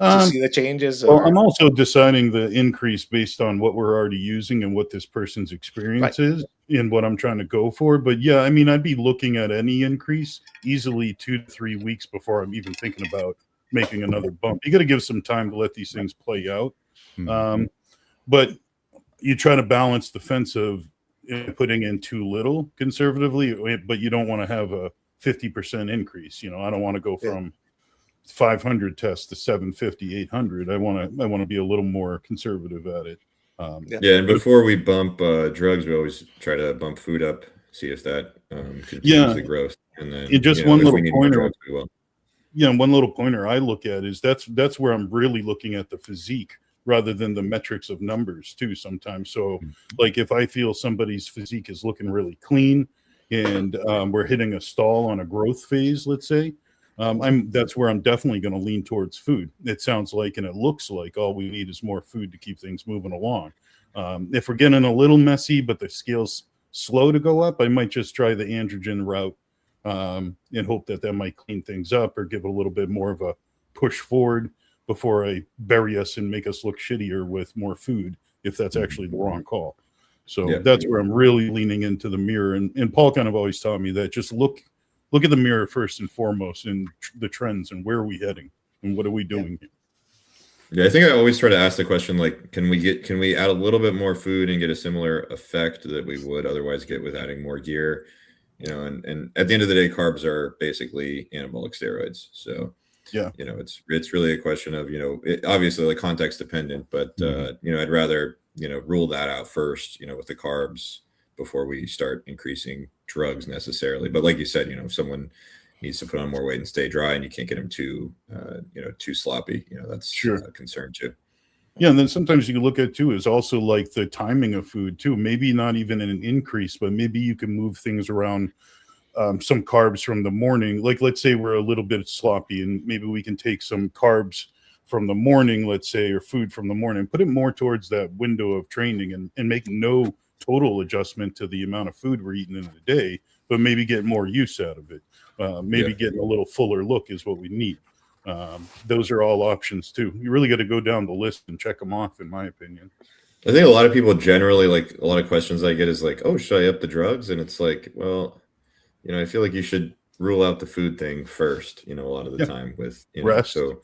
to see the changes? Well, Or I'm also deciding the increase based on what we're already using and what this person's experience is and what I'm trying to go for. But yeah, I mean, I'd be looking at any increase easily 2 to 3 weeks before I'm even thinking about making another bump. You got to give some time to let these things play out. But you try to balance the fence of putting in too little conservatively, but you don't want to have a 50% increase. I don't want to go from 500 tests to 750, 800. I want to be a little more conservative at it. Yeah, and before we bump drugs, we always try to bump food up, see if that continues Yeah. the growth. And then Just one if little we need more pointer. drugs, we will. Yeah, one little pointer I look at is that's where I'm really looking at the physique rather than the metrics of numbers too sometimes. So like if I feel somebody's physique is looking really clean and we're hitting a stall on a growth phase, let's say, that's where I'm definitely going to lean towards food. It sounds like, and it looks like all we need is more food to keep things moving along. If we're getting a little messy, but the scale's slow to go up, I might just try the androgen route and hope that might clean things up or give it a little bit more of a push forward before I bury us and make us look shittier with more food, if that's actually the wrong call. So that's where I'm really leaning into the mirror. And Paul kind of always taught me that just look at the mirror first and foremost and the trends and where are we heading and what are we doing here. Yeah, I think I always try to ask the question, like, can we add a little bit more food and get a similar effect that we would otherwise get with adding more gear? And at the end of the day, carbs are basically anabolic steroids. So it's really a question of, obviously like context dependent, but I'd rather, rule that out first, with the carbs before we start increasing drugs necessarily. But like you said, if someone needs to put on more weight and stay dry and you can't get them too sloppy, that's a concern too. Yeah, and then sometimes you can look at too is also like the timing of food too. Maybe not even an increase, but maybe you can move things around. Some carbs from the morning, like let's say we're a little bit sloppy, and maybe we can take some carbs from the morning, let's say, or food from the morning, put it more towards that window of training and make no total adjustment to the amount of food we're eating in the day, but maybe get more use out of it. Maybe getting a little fuller look is what we need. Those are all options too. You really got to go down the list and check them off, in my opinion. I think a lot of people generally, like, a lot of questions I get is like, oh, should I up the drugs? And it's like, well, you know, I feel like you should rule out the food thing first, you know, a lot of the time with, you know, Rest. so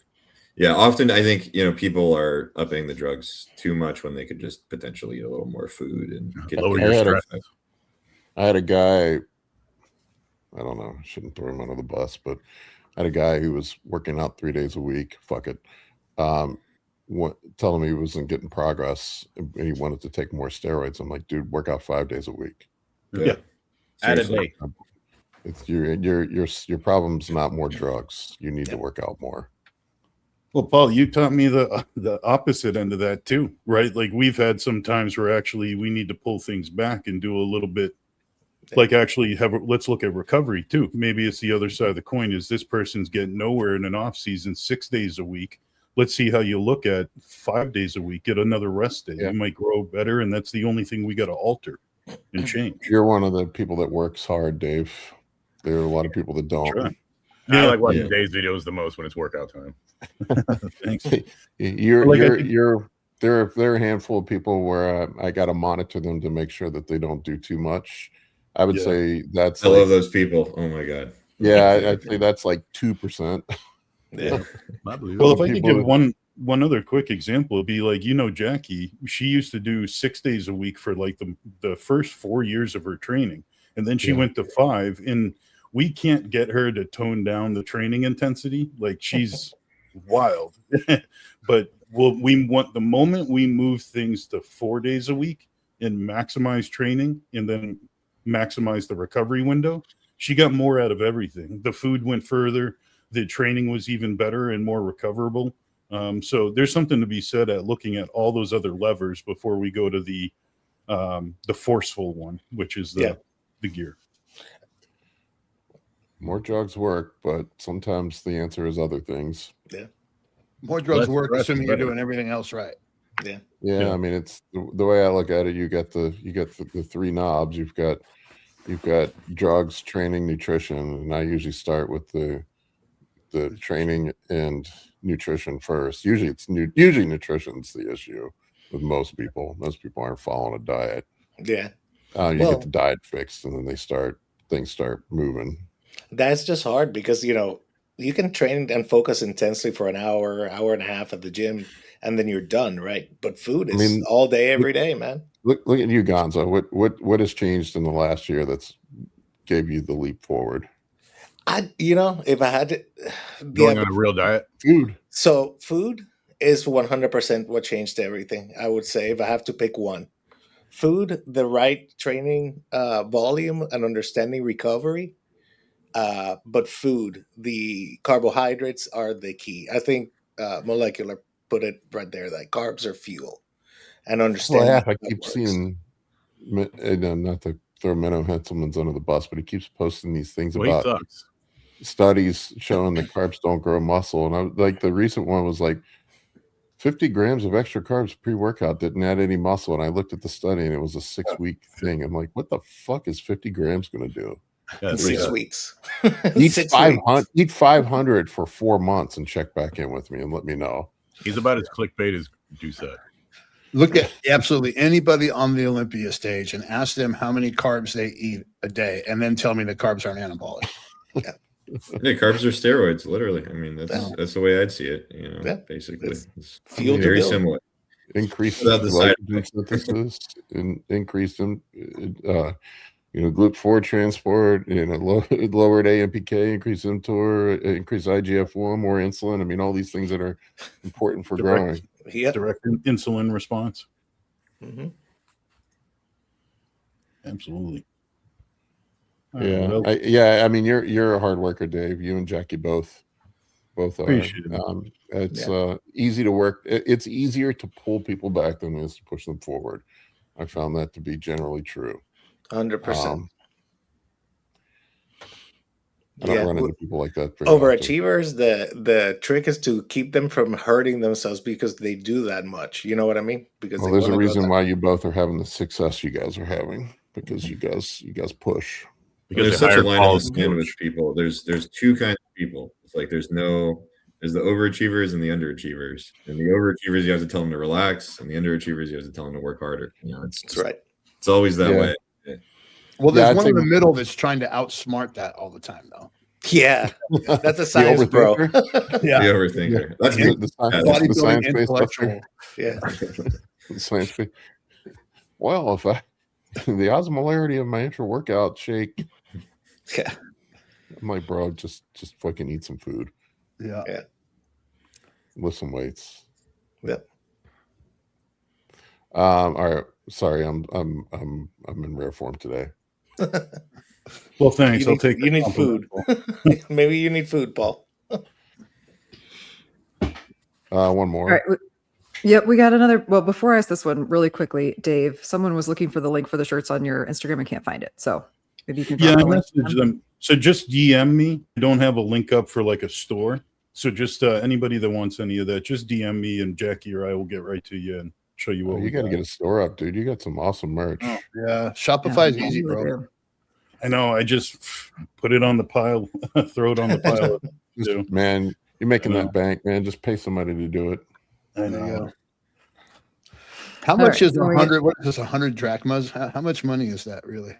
yeah, often I think, you know, people are upping the drugs too much when they could just potentially eat a little more food and Lower I your had a- stress. I had a guy, I don't know, I shouldn't throw him under the bus, but I had a guy who was working out 3 days a week. Fuck it. Telling me he wasn't getting progress and he wanted to take more steroids. I'm like, dude, work out 5 days a week. Yeah. Add a Seriously. day. It's your problem's not more drugs. You need to work out more. Well, Paul, you taught me the opposite end of that too, right? Like we've had some times where actually we need to pull things back and do a little bit, like actually let's look at recovery too. Maybe it's the other side of the coin. Is this person's getting nowhere in an off season 6 days a week? Let's see how you look at 5 days a week. Get another rest day. Yeah. You might grow better, and that's the only thing we got to alter and change. You're one of the people that works hard, Dave. There are a lot of people that don't. Try. I like watching Yeah. Dave's videos the most when it's workout time. Thanks. There Like I are a handful of people where I got to monitor them to make sure that they don't do too much. I would Yeah. say that's I like, love those people. Oh my God. yeah, I'd say that's like 2%. Yeah. I believe Well, it. if I could people give one other quick example, it'd be like, you know, Jackie, she used to do 6 days a week for like the first 4 years of her training. And then she Yeah. went to 5, and we can't get her to tone down the training intensity. Like she's wild, but we want the moment we move things to 4 days a week and maximize training and then maximize the recovery window. She got more out of everything. The food went further. The training was even better and more recoverable. So there's something to be said at looking at all those other levers before we go to the forceful one, which is the gear. More drugs work, but sometimes the answer is other things. More drugs Less work, stress is assuming you're better. doing everything else right. Yeah, Yeah. I mean, it's the way I look at it. You get the three knobs. You've got drugs, training, nutrition, and I usually start with the training and nutrition first. Usually nutrition's the issue with most people. Most people aren't following a diet. Yeah. You Well- get the diet fixed, and then things start moving. That's just hard because, you know, you can train and focus intensely for an hour and a half at the gym, and then you're done, right? But food is mean, all day, every day, man. Look at you, Gonzo. What has changed in the last year that's gave you the leap forward? If I had to, Going on a real diet. Food. So food is 100% what changed everything. I would say if I have to pick one, food, the right training volume and understanding recovery. But food, the carbohydrates are the key. I think Molecular put it right there. Like carbs are fuel, and understanding. Well, I how that keep works. seeing, not to throw Menno Henselman's under the bus, but he keeps posting these things Well, he about sucks. studies showing that carbs don't grow muscle. And I was like, the recent one was like 50 grams of extra carbs pre-workout didn't add any muscle. And I looked at the study and it was a 6-week thing. I'm like, what the fuck is 50 grams going to do? Yeah, In pretty 6 good. weeks. Eat 6 500, weeks. eat 500 for 4 months and check back in with me and let me know. He's about as clickbait as you said. Look at absolutely anybody on the Olympia stage and ask them how many carbs they eat a day, and then tell me that carbs aren't anabolic. Yeah, carbs are steroids, literally. I mean, Yeah. that's the way I'd see it. You know, Yeah. basically, It's it's fuel to very build. similar. Increase Without the side glycogen synthesis and increase them, GLUT4 transport, lowered AMPK, increase mTOR, increase IGF-1, more insulin. I mean, all these things that are important for growing. Yep. Direct insulin response. hmm Absolutely. All right, Yeah, well, I mean, you're a hard worker, Dave. You and Jackie both are. Appreciate it. It's easy to work. It's easier to pull people back than it is to push them forward. I found that to be generally true. 100%. I don't Yeah, run w- into people like that. Very often. Overachievers, the trick is to keep them from hurting themselves because they do that much. You know what I mean? Because Well, they there's a wanna go reason that- why you both are having the success you guys are having, because you guys push. Because There's they such a hired line in Paul the as sand coach. with people. There's two kinds of people. It's like there's the overachievers and the underachievers. And the overachievers, you have to tell them to relax, and the underachievers, you have to tell them to work harder. You know, That's right. It's always that Yeah. way. Well, Yeah, there's I'd one say- in the middle that's trying to outsmart that all the time, though. Yeah, that's a The science bro. overthinker? The overthinker. That's The, good. the, Yeah, the, Bodybuilding science-based stuff intellectual. Yeah, there. The science ba- Well, if I the osmolarity of my intra-workout shake, yeah. I'm like, bro, just fucking eat some food, Yeah. lift some weights. Yep. All right. Sorry, I'm in rare form today. Well, thanks. You I'll need, take you the need compliment, food. Paul. Maybe you need food, Paul. One more. All right. Yep, we got another. Well, before I ask this one really quickly, Dave, someone was looking for the link for the shirts on your Instagram and can't find it. So maybe you can. Yeah, drop I the link to messaged them. So just DM me. I don't have a link up for like a store. So just anybody that wants any of that, just DM me and Jackie or I will get right to you and show you what Oh, we you got to got. get a store up, dude. You got some awesome merch. Yeah. Yeah, Shopify's you easy, really bro. do. I know. I just put it on the pile, throw it on the pile. Just, man, you're making I that bank, man. Just pay somebody to do it. I There you know. go. How All much right, is so we- 100? What is this? 100 drachmas? How much money is that really?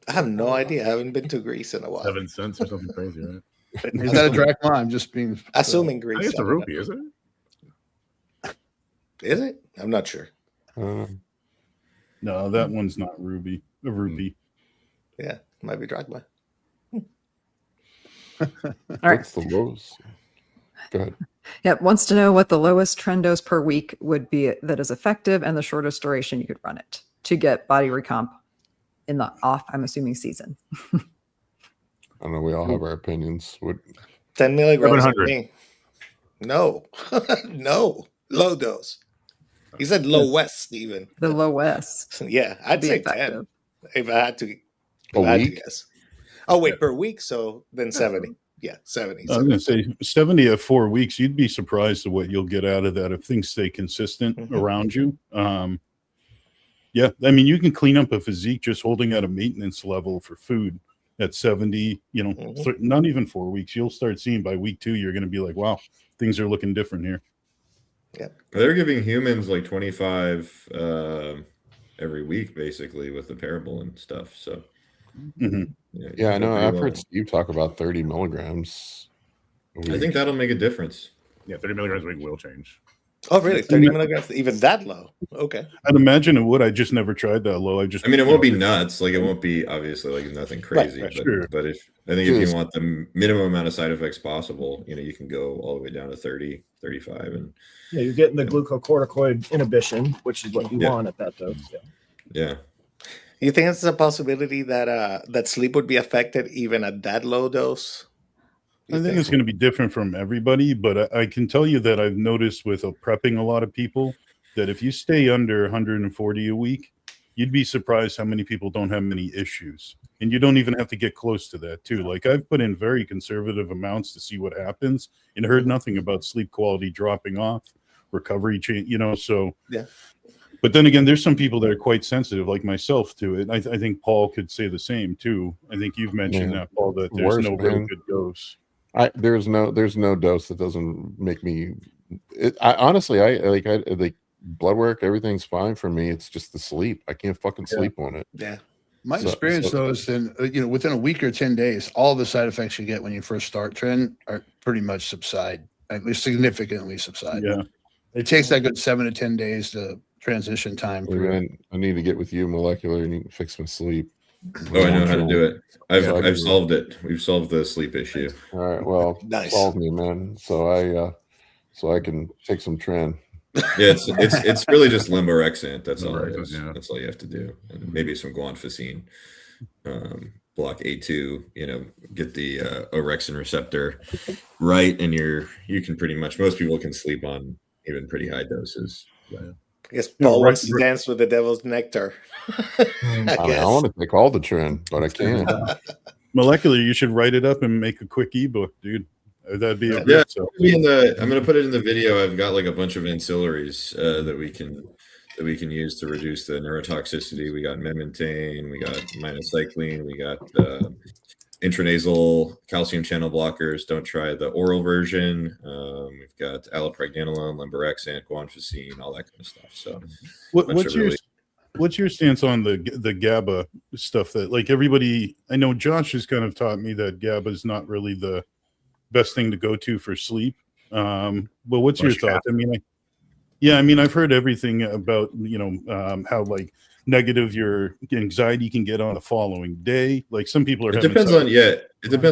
I have no idea. I haven't been to Greece in a while. 7 cents or something crazy, right? Is that a drachma? I'm just being Assuming I Greece. think it's a I don't know. rupee, is it? Is it? I'm not sure. No, that one's not Ruby. A Ruby. Yeah, might be drachma. All right. What's the lowest? Go ahead. Yep. Wants to know what the lowest trend dose per week would be that is effective and the shortest duration you could run it to get body recomp in the off, I'm assuming, season. I don't know. We all have our opinions. What? 10 milligrams. for 700. me. No, no, low dose. He said lowest even. The lowest. Yeah, I'd be say effective. 10 if I had to. A if I had to week? guess. Oh wait, per week. So then 70. Yeah, 70. I was going to say 70 at 4 weeks. You'd be surprised at what you'll get out of that if things stay consistent Mhm. around you. Yeah, I mean, you can clean up a physique just holding at a maintenance level for food at 70, Mhm. not even 4 weeks. You'll start seeing by week 2, you're going to be like, wow, things are looking different here. They're giving humans like 25 every week, basically, with the parable and stuff. So, Mhm. Yeah, I know. pretty I've well. heard Steve talk about 30 milligrams. a I week. think that'll make a difference. Yeah, 30 milligrams a week will change. Oh really? 30 milligrams? Even that low? Okay. I'd imagine it would. I just never tried that low. I mean, it won't be nuts. Like, it won't be obviously like nothing crazy. right, but, sure. but I think if Just- you want the minimum amount of side effects possible, you can go all the way down to 30, 35. And Yeah, you're getting the glucocorticoid inhibition, which is what you Yeah. want at that dose. Yeah. yeah. You think it's a possibility that that sleep would be affected even at that low dose? You I think it's going to be different from everybody, but I can tell you that I've noticed with prepping a lot of people that if you stay under 140 a week, you'd be surprised how many people don't have many issues. And you don't even have to get close to that too. Like I've put in very conservative amounts to see what happens and heard nothing about sleep quality dropping off, recovery change, so. Yeah. But then again, there's some people that are quite sensitive, like myself, to it. I think Paul could say the same too. I think you've mentioned Yeah. that, Paul, that there's Worse, no real man. good dose. There's no dose that doesn't make me. I honestly, I like blood work. Everything's fine for me. It's just the sleep. I can't fucking sleep on it. Yeah. My So- experience so- though is then within a week or 10 days, all the side effects you get when you first start trend are pretty much subside, at least significantly subside. Yeah. It takes that good 7 to 10 days to transition time. Hey, For man, I need to get with you, molecular, and you can fix my sleep. Oh, I know how to do it. I've Yeah, I can do solved it. We've solved the sleep issue. All right, well, Nice. solve me, man. So I can take some trend. Yeah, it's really just limborexant. That's all it Limborexant, is. yeah. That's all you have to do. And maybe some guanfacine. Block A2, get the orexin receptor right, and you can pretty much, most people can sleep on even pretty high doses. I guess No, Paul right- wants to dance with the devil's nectar. I I mean, I guess. want to take all the trend, but I can't. Molecular, you should write it up and make a quick ebook, dude. That'd be a Yeah, great sell. I'm gonna put it in the video. I've got like a bunch of ancillaries that we can use to reduce the neurotoxicity. We got memantane, we got minocycline, we got intranasal calcium channel blockers. Don't try the oral version. We've got allopregnanolone, lemborexant, guanfacine, all that kind of stuff. So, what's your stance on the GABA stuff? That like everybody, I know Josh has kind of taught me that GABA is not really the best thing to go to for sleep. But what's your thoughts? I mean, I've heard everything about how like negative your anxiety can get on the following day. Like some people are. It depends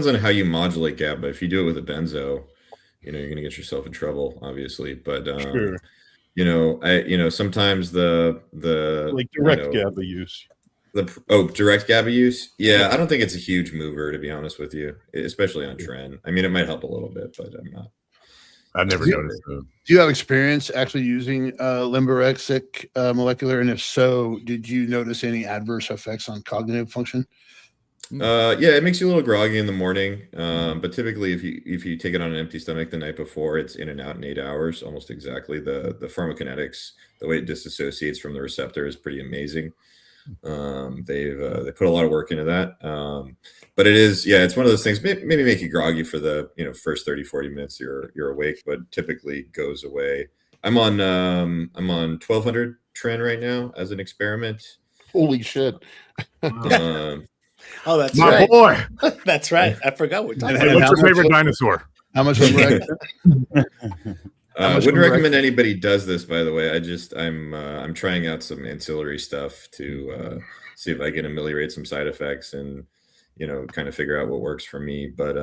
on how you modulate GABA. If you do it with a benzo, you're going to get yourself in trouble, obviously. But sure. Sometimes the like direct GABA use. Direct GABA use. Yeah, I don't think it's a huge mover, to be honest with you, especially on Tren. I mean, it might help a little bit, but I'm not. I've never noticed. Do you have experience actually using lemborexic molecular? And if so, did you notice any adverse effects on cognitive function? Yeah, it makes you a little groggy in the morning. But typically if you take it on an empty stomach the night before, it's in and out in 8 hours, almost exactly. The pharmacokinetics, the way it disassociates from the receptor is pretty amazing. They put a lot of work into that. But it's one of those things, maybe make you groggy for the first 30-40 minutes you're awake, but typically goes away. I'm on 1200 Tren right now as an experiment. Holy shit. Oh, that's my right. boy. That's right. I forgot we're talking Hey, about what's your favorite dinosaur? How much? Wouldn't recommend anybody does this, by the way. I'm trying out some ancillary stuff to see if I can ameliorate some side effects and kind of figure out what works for me. But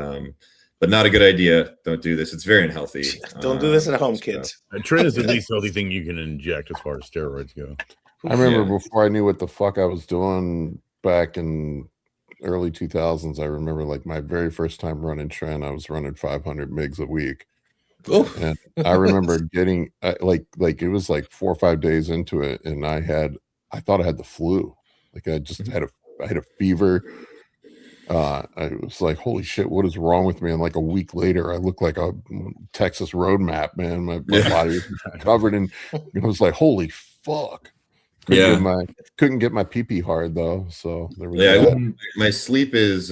not a good idea. Don't do this. It's very unhealthy. Don't do this at home, kids. Tren is the least healthy thing you can inject as far as steroids go. I remember before I knew what the fuck I was doing back in early 2000s, I remember like my very first time running Tren, I was running 500 mgs a week. And I remember getting like it was like 4 or 5 days into it, and I thought I had the flu. Like I just had a fever. I was like, holy shit, what is wrong with me? And like a week later, I looked like a Texas road map, man. My body was covered in. I was like, holy fuck. Couldn't get my pee hard though. So there was my sleep is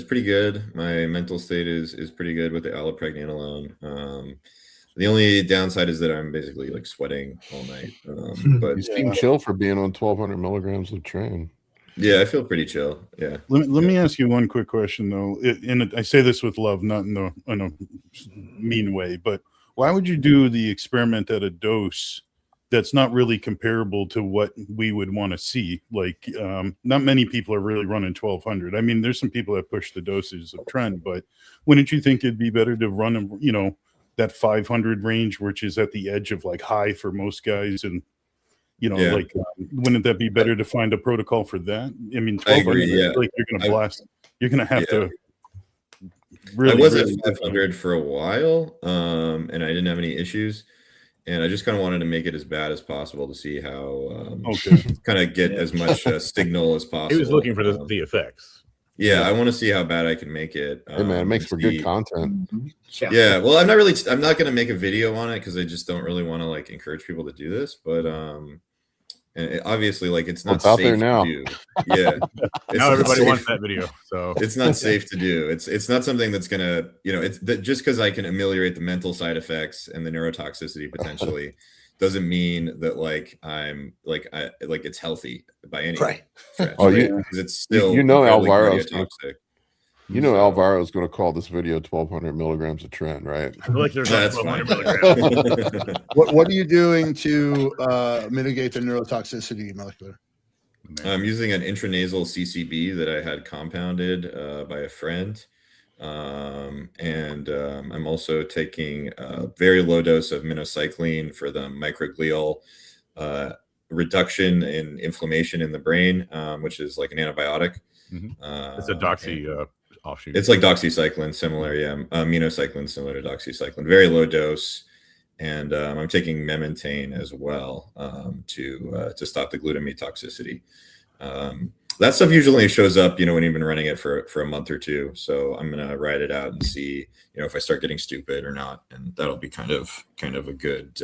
pretty good. My mental state is pretty good with the allopregnanolone. The only downside is that I'm basically like sweating all night. But you seem chill for being on 1200 milligrams of Tren. Yeah, I feel pretty chill. Yeah. Let me ask you one quick question though. And I say this with love, not in a mean way, but why would you do the experiment at a dose that's not really comparable to what we would want to see? Like, not many people are really running 1200. I mean, there's some people that push the doses of Tren, but wouldn't you think it'd be better to run, that 500 range, which is at the edge of like high for most guys? And, wouldn't that be better to find a protocol for that? I mean, 1200, like you're going to blast, you're going to have to really. I was at 500 for a while, and I didn't have any issues. And I just kind of wanted to make it as bad as possible to see how kind of get as much signal as possible. He was looking for the effects. Yeah, I want to see how bad I can make it. Hey man, it makes for good content. Yeah, well, I'm not going to make a video on it because I just don't really want to like encourage people to do this. But and obviously, like it's not out safe there now. to do. Yeah, now everybody wants that video, so it's not safe to do. It's not something that's gonna it's that just because I can ameliorate the mental side effects and the neurotoxicity potentially doesn't mean that like I'm like it's healthy by any stretch. Oh, because it's still Alvaro's toxic. Alvaro's going to call this video 1200 milligrams of Tren, right? I feel like there's That's 1200 milligrams. What are you doing to mitigate the neurotoxicity molecular? I'm using an intranasal CCB that I had compounded by a friend. And I'm also taking a very low dose of minocycline for the microglial reduction in inflammation in the brain, which is like an antibiotic. It's a doxy offshoot. It's like doxycycline, similar. Yeah, minocycline, similar to doxycycline. Very low dose. And I'm taking memantane as well to stop the glutamate toxicity. That stuff usually shows up, when you've been running it for a month or two. So I'm gonna ride it out and see, if I start getting stupid or not, and that'll be kind of a good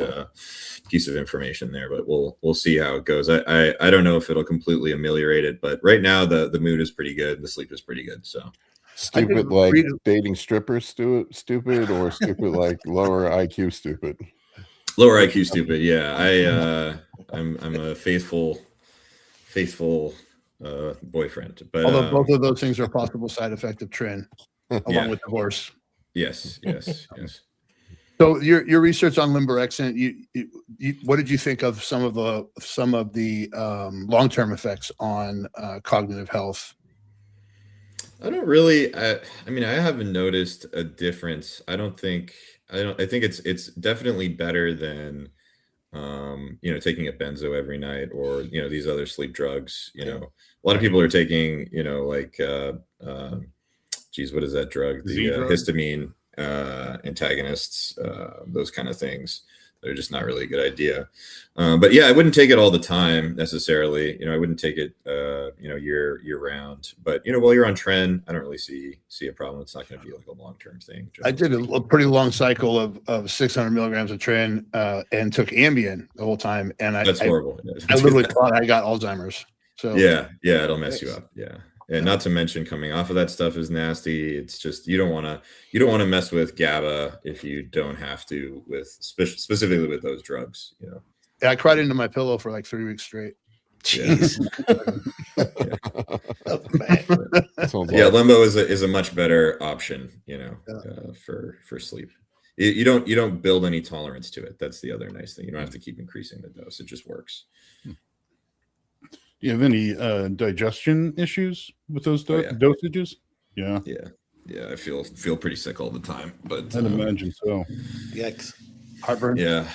piece of information there. But we'll see how it goes. I don't know if it'll completely ameliorate it, but right now the mood is pretty good, the sleep is pretty good. So Stupid like dating strippers stupid, or stupid like lower IQ stupid? Lower IQ stupid, yeah. I'm a faithful boyfriend, but Although both of those things are a possible side effect of Trin, along with divorce. Yes. So your research on limborexant, you what did you think of some of the long-term effects on cognitive health? I don't really. I haven't noticed a difference. I think it's definitely better than taking a benzo every night, or these other sleep drugs. A lot of people are taking what is that drug? The histamine antagonists, those kind of things. They're just not really a good idea. But yeah, I wouldn't take it all the time necessarily. I wouldn't take it year round. But while you're on Tren, I don't really see a problem. It's not going to be like a long-term thing. I did a pretty long cycle of 600 milligrams of Tren and took Ambien the whole time, and that's horrible. I literally thought I got Alzheimer's. So yeah, it'll mess you up. Yeah. And not to mention, coming off of that stuff is nasty. It's just you don't want to mess with GABA if you don't have to, with specifically with those drugs. Yeah, I cried into my pillow for like 3 weeks straight. Jeez. Oh, man. Yeah, Limbo is a much better option. For sleep. You don't build any tolerance to it. That's the other nice thing. You don't have to keep increasing the dose. It just works. Do you have any digestion issues with those dosages? Yeah. I feel pretty sick all the time, but I'd imagine so. Yikes. Heartburn. Yeah.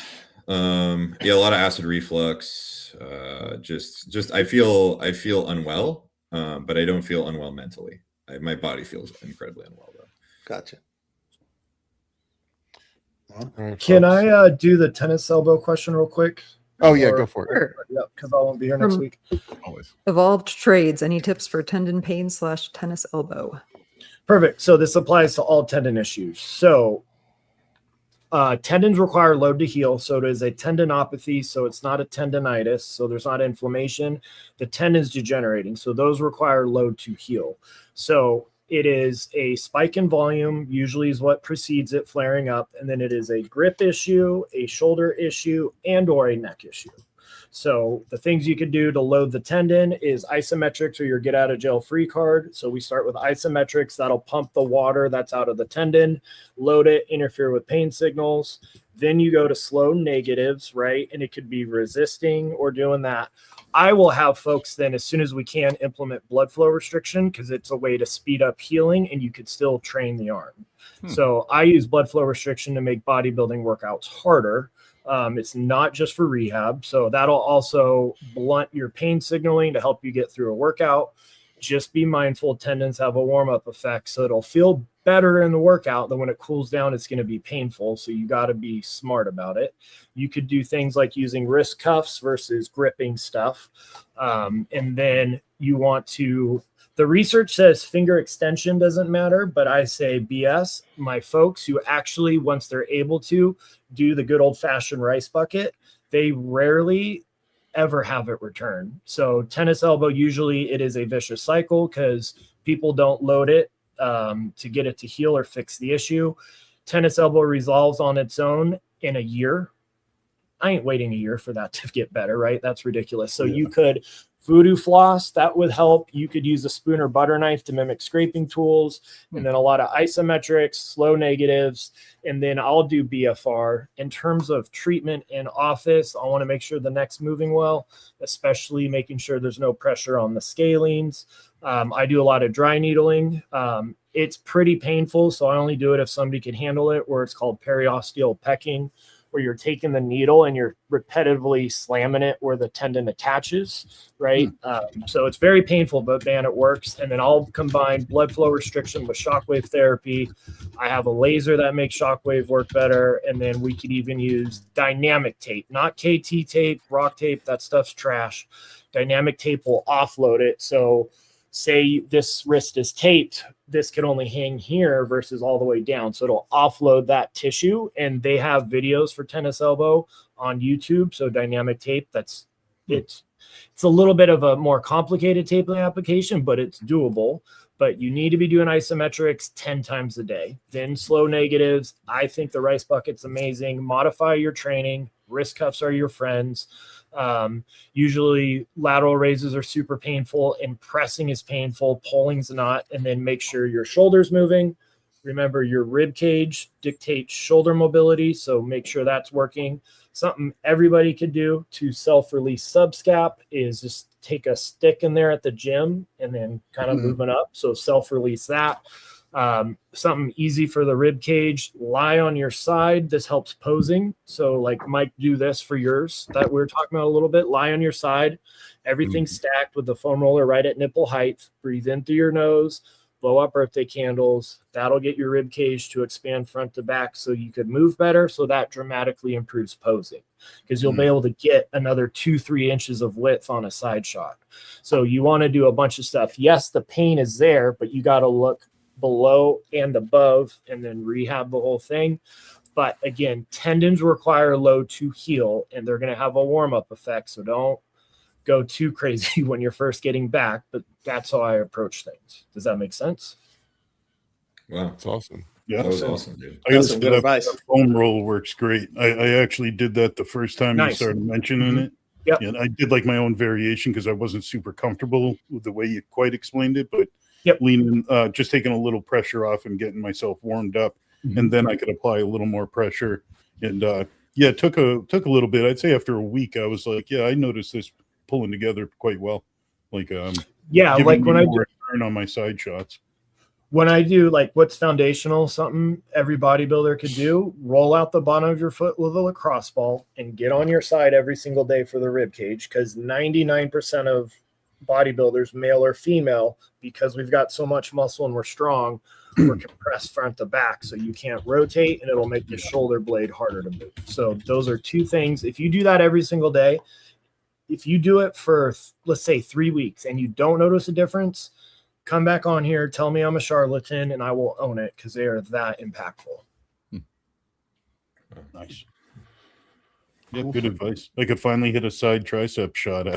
A lot of acid reflux. Just I feel unwell, but I don't feel unwell mentally. My body feels incredibly unwell though. Gotcha. Can I do the tennis elbow question real quick? Oh yeah, go for it. Sure. Yeah, because I won't be here next week. Always. Evolved Trades. Any tips for tendon pain / tennis elbow? Perfect. So this applies to all tendon issues. So tendons require load to heal. So it is a tendinopathy. So it's not a tendonitis. So there's not inflammation. The tendon's degenerating. So those require load to heal. So it is a spike in volume, usually is what precedes it flaring up. And then it is a grip issue, a shoulder issue, and or a neck issue. So the things you could do to load the tendon is isometrics or your get out of jail free card. So we start with isometrics. That'll pump the water that's out of the tendon, load it, interfere with pain signals. Then you go to slow negatives, right? And it could be resisting or doing that. I will have folks then, as soon as we can, implement blood flow restriction because it's a way to speed up healing and you could still train the arm. So I use blood flow restriction to make bodybuilding workouts harder. It's not just for rehab. So that'll also blunt your pain signaling to help you get through a workout. Just be mindful tendons have a warm-up effect. So it'll feel better in the workout. Then when it cools down, it's going to be painful. So you got to be smart about it. You could do things like using wrist cuffs versus gripping stuff. And then you want to, the research says finger extension doesn't matter, but I say BS. My folks who actually, once they're able to do the good old fashioned rice bucket, they rarely ever have it return. So tennis elbow, usually it is a vicious cycle because people don't load it to get it to heal or fix the issue. Tennis elbow resolves on its own in a year. I ain't waiting a year for that to get better, right? That's ridiculous. So you could voodoo floss, that would help. You could use a spoon or butter knife to mimic scraping tools, and then a lot of isometrics, slow negatives, and then I'll do BFR. In terms of treatment in office, I want to make sure the neck's moving well, especially making sure there's no pressure on the scalenes. I do a lot of dry needling. It's pretty painful, so I only do it if somebody can handle it, where it's called periosteal pecking, where you're taking the needle and you're repetitively slamming it where the tendon attaches, right? So it's very painful, but man, it works. And then I'll combine blood flow restriction with shockwave therapy. I have a laser that makes shockwave work better. And then we could even use dynamic tape, not KT tape, rock tape. That stuff's trash. Dynamic tape will offload it. So say this wrist is taped, this can only hang here versus all the way down. So it'll offload that tissue. And they have videos for tennis elbow on YouTube. So dynamic tape, it's a little bit of a more complicated taping application, but it's doable. But you need to be doing isometrics 10 times a day. Then slow negatives. I think the rice bucket's amazing. Modify your training. Wrist cuffs are your friends. Usually lateral raises are super painful and pressing is painful. Pulling's not. And then make sure your shoulder's moving. Remember, your rib cage dictates shoulder mobility. So make sure that's working. Something everybody could do to self-release subscap is just take a stick in there at the gym and then kind of moving up. So self-release that. Something easy for the rib cage, lie on your side. This helps posing. So like Mike, do this for yours that we were talking about a little bit. Lie on your side, everything stacked with the foam roller right at nipple height. Breathe in through your nose, blow up birthday candles. That'll get your rib cage to expand front to back so you could move better. So that dramatically improves posing because you'll be able to get another 2-3 inches of width on a side shot. So you want to do a bunch of stuff. Yes, the pain is there, but you got to look below and above and then rehab the whole thing. But again, tendons require load to heal and they're going to have a warm-up effect. So don't go too crazy when you're first getting back, but that's how I approach things. Does that make sense? Wow. That's awesome. Yeah. That was awesome, dude. I gotta That's some say good that advice. foam roll works great. I actually did that the first time you Nice. started mentioning it. Yep. And I did like my own variation because I wasn't super comfortable with the way you quite explained it, but Yep. leaning, just taking a little pressure off and getting myself warmed up. And then I could apply a little more pressure. And yeah, it took a little bit. I'd say after a week, I was like, yeah, I noticed this pulling together quite well. Like, Yeah, giving like me when I do, more turn on my side shots. when I do like what's foundational, something every bodybuilder could do, roll out the bottom of your foot with a lacrosse ball and get on your side every single day for the rib cage because 99% of bodybuilders, male or female, because we've got so much muscle and we're strong, we're compressed front to back, so you can't rotate and it'll make the shoulder blade harder to move. So those are two things. If you do that every single day, if you do it for let's say 3 weeks and you don't notice a difference, come back on here, tell me I'm a charlatan, and I will own it because they are that impactful. Nice. Yeah, good advice. I could finally hit a side tricep shot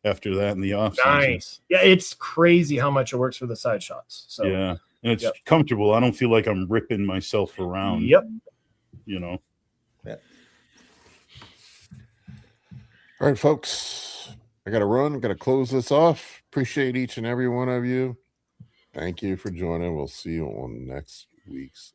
after that in the off season. Nice. Yeah, it's crazy how much it works for the side shots. So Yeah, and it's Yep. comfortable. I don't feel like I'm ripping myself around. Yep. You know. All right, folks. I got to run. Got to close this off. Appreciate each and every one of you. Thank you for joining. We'll see you on next week's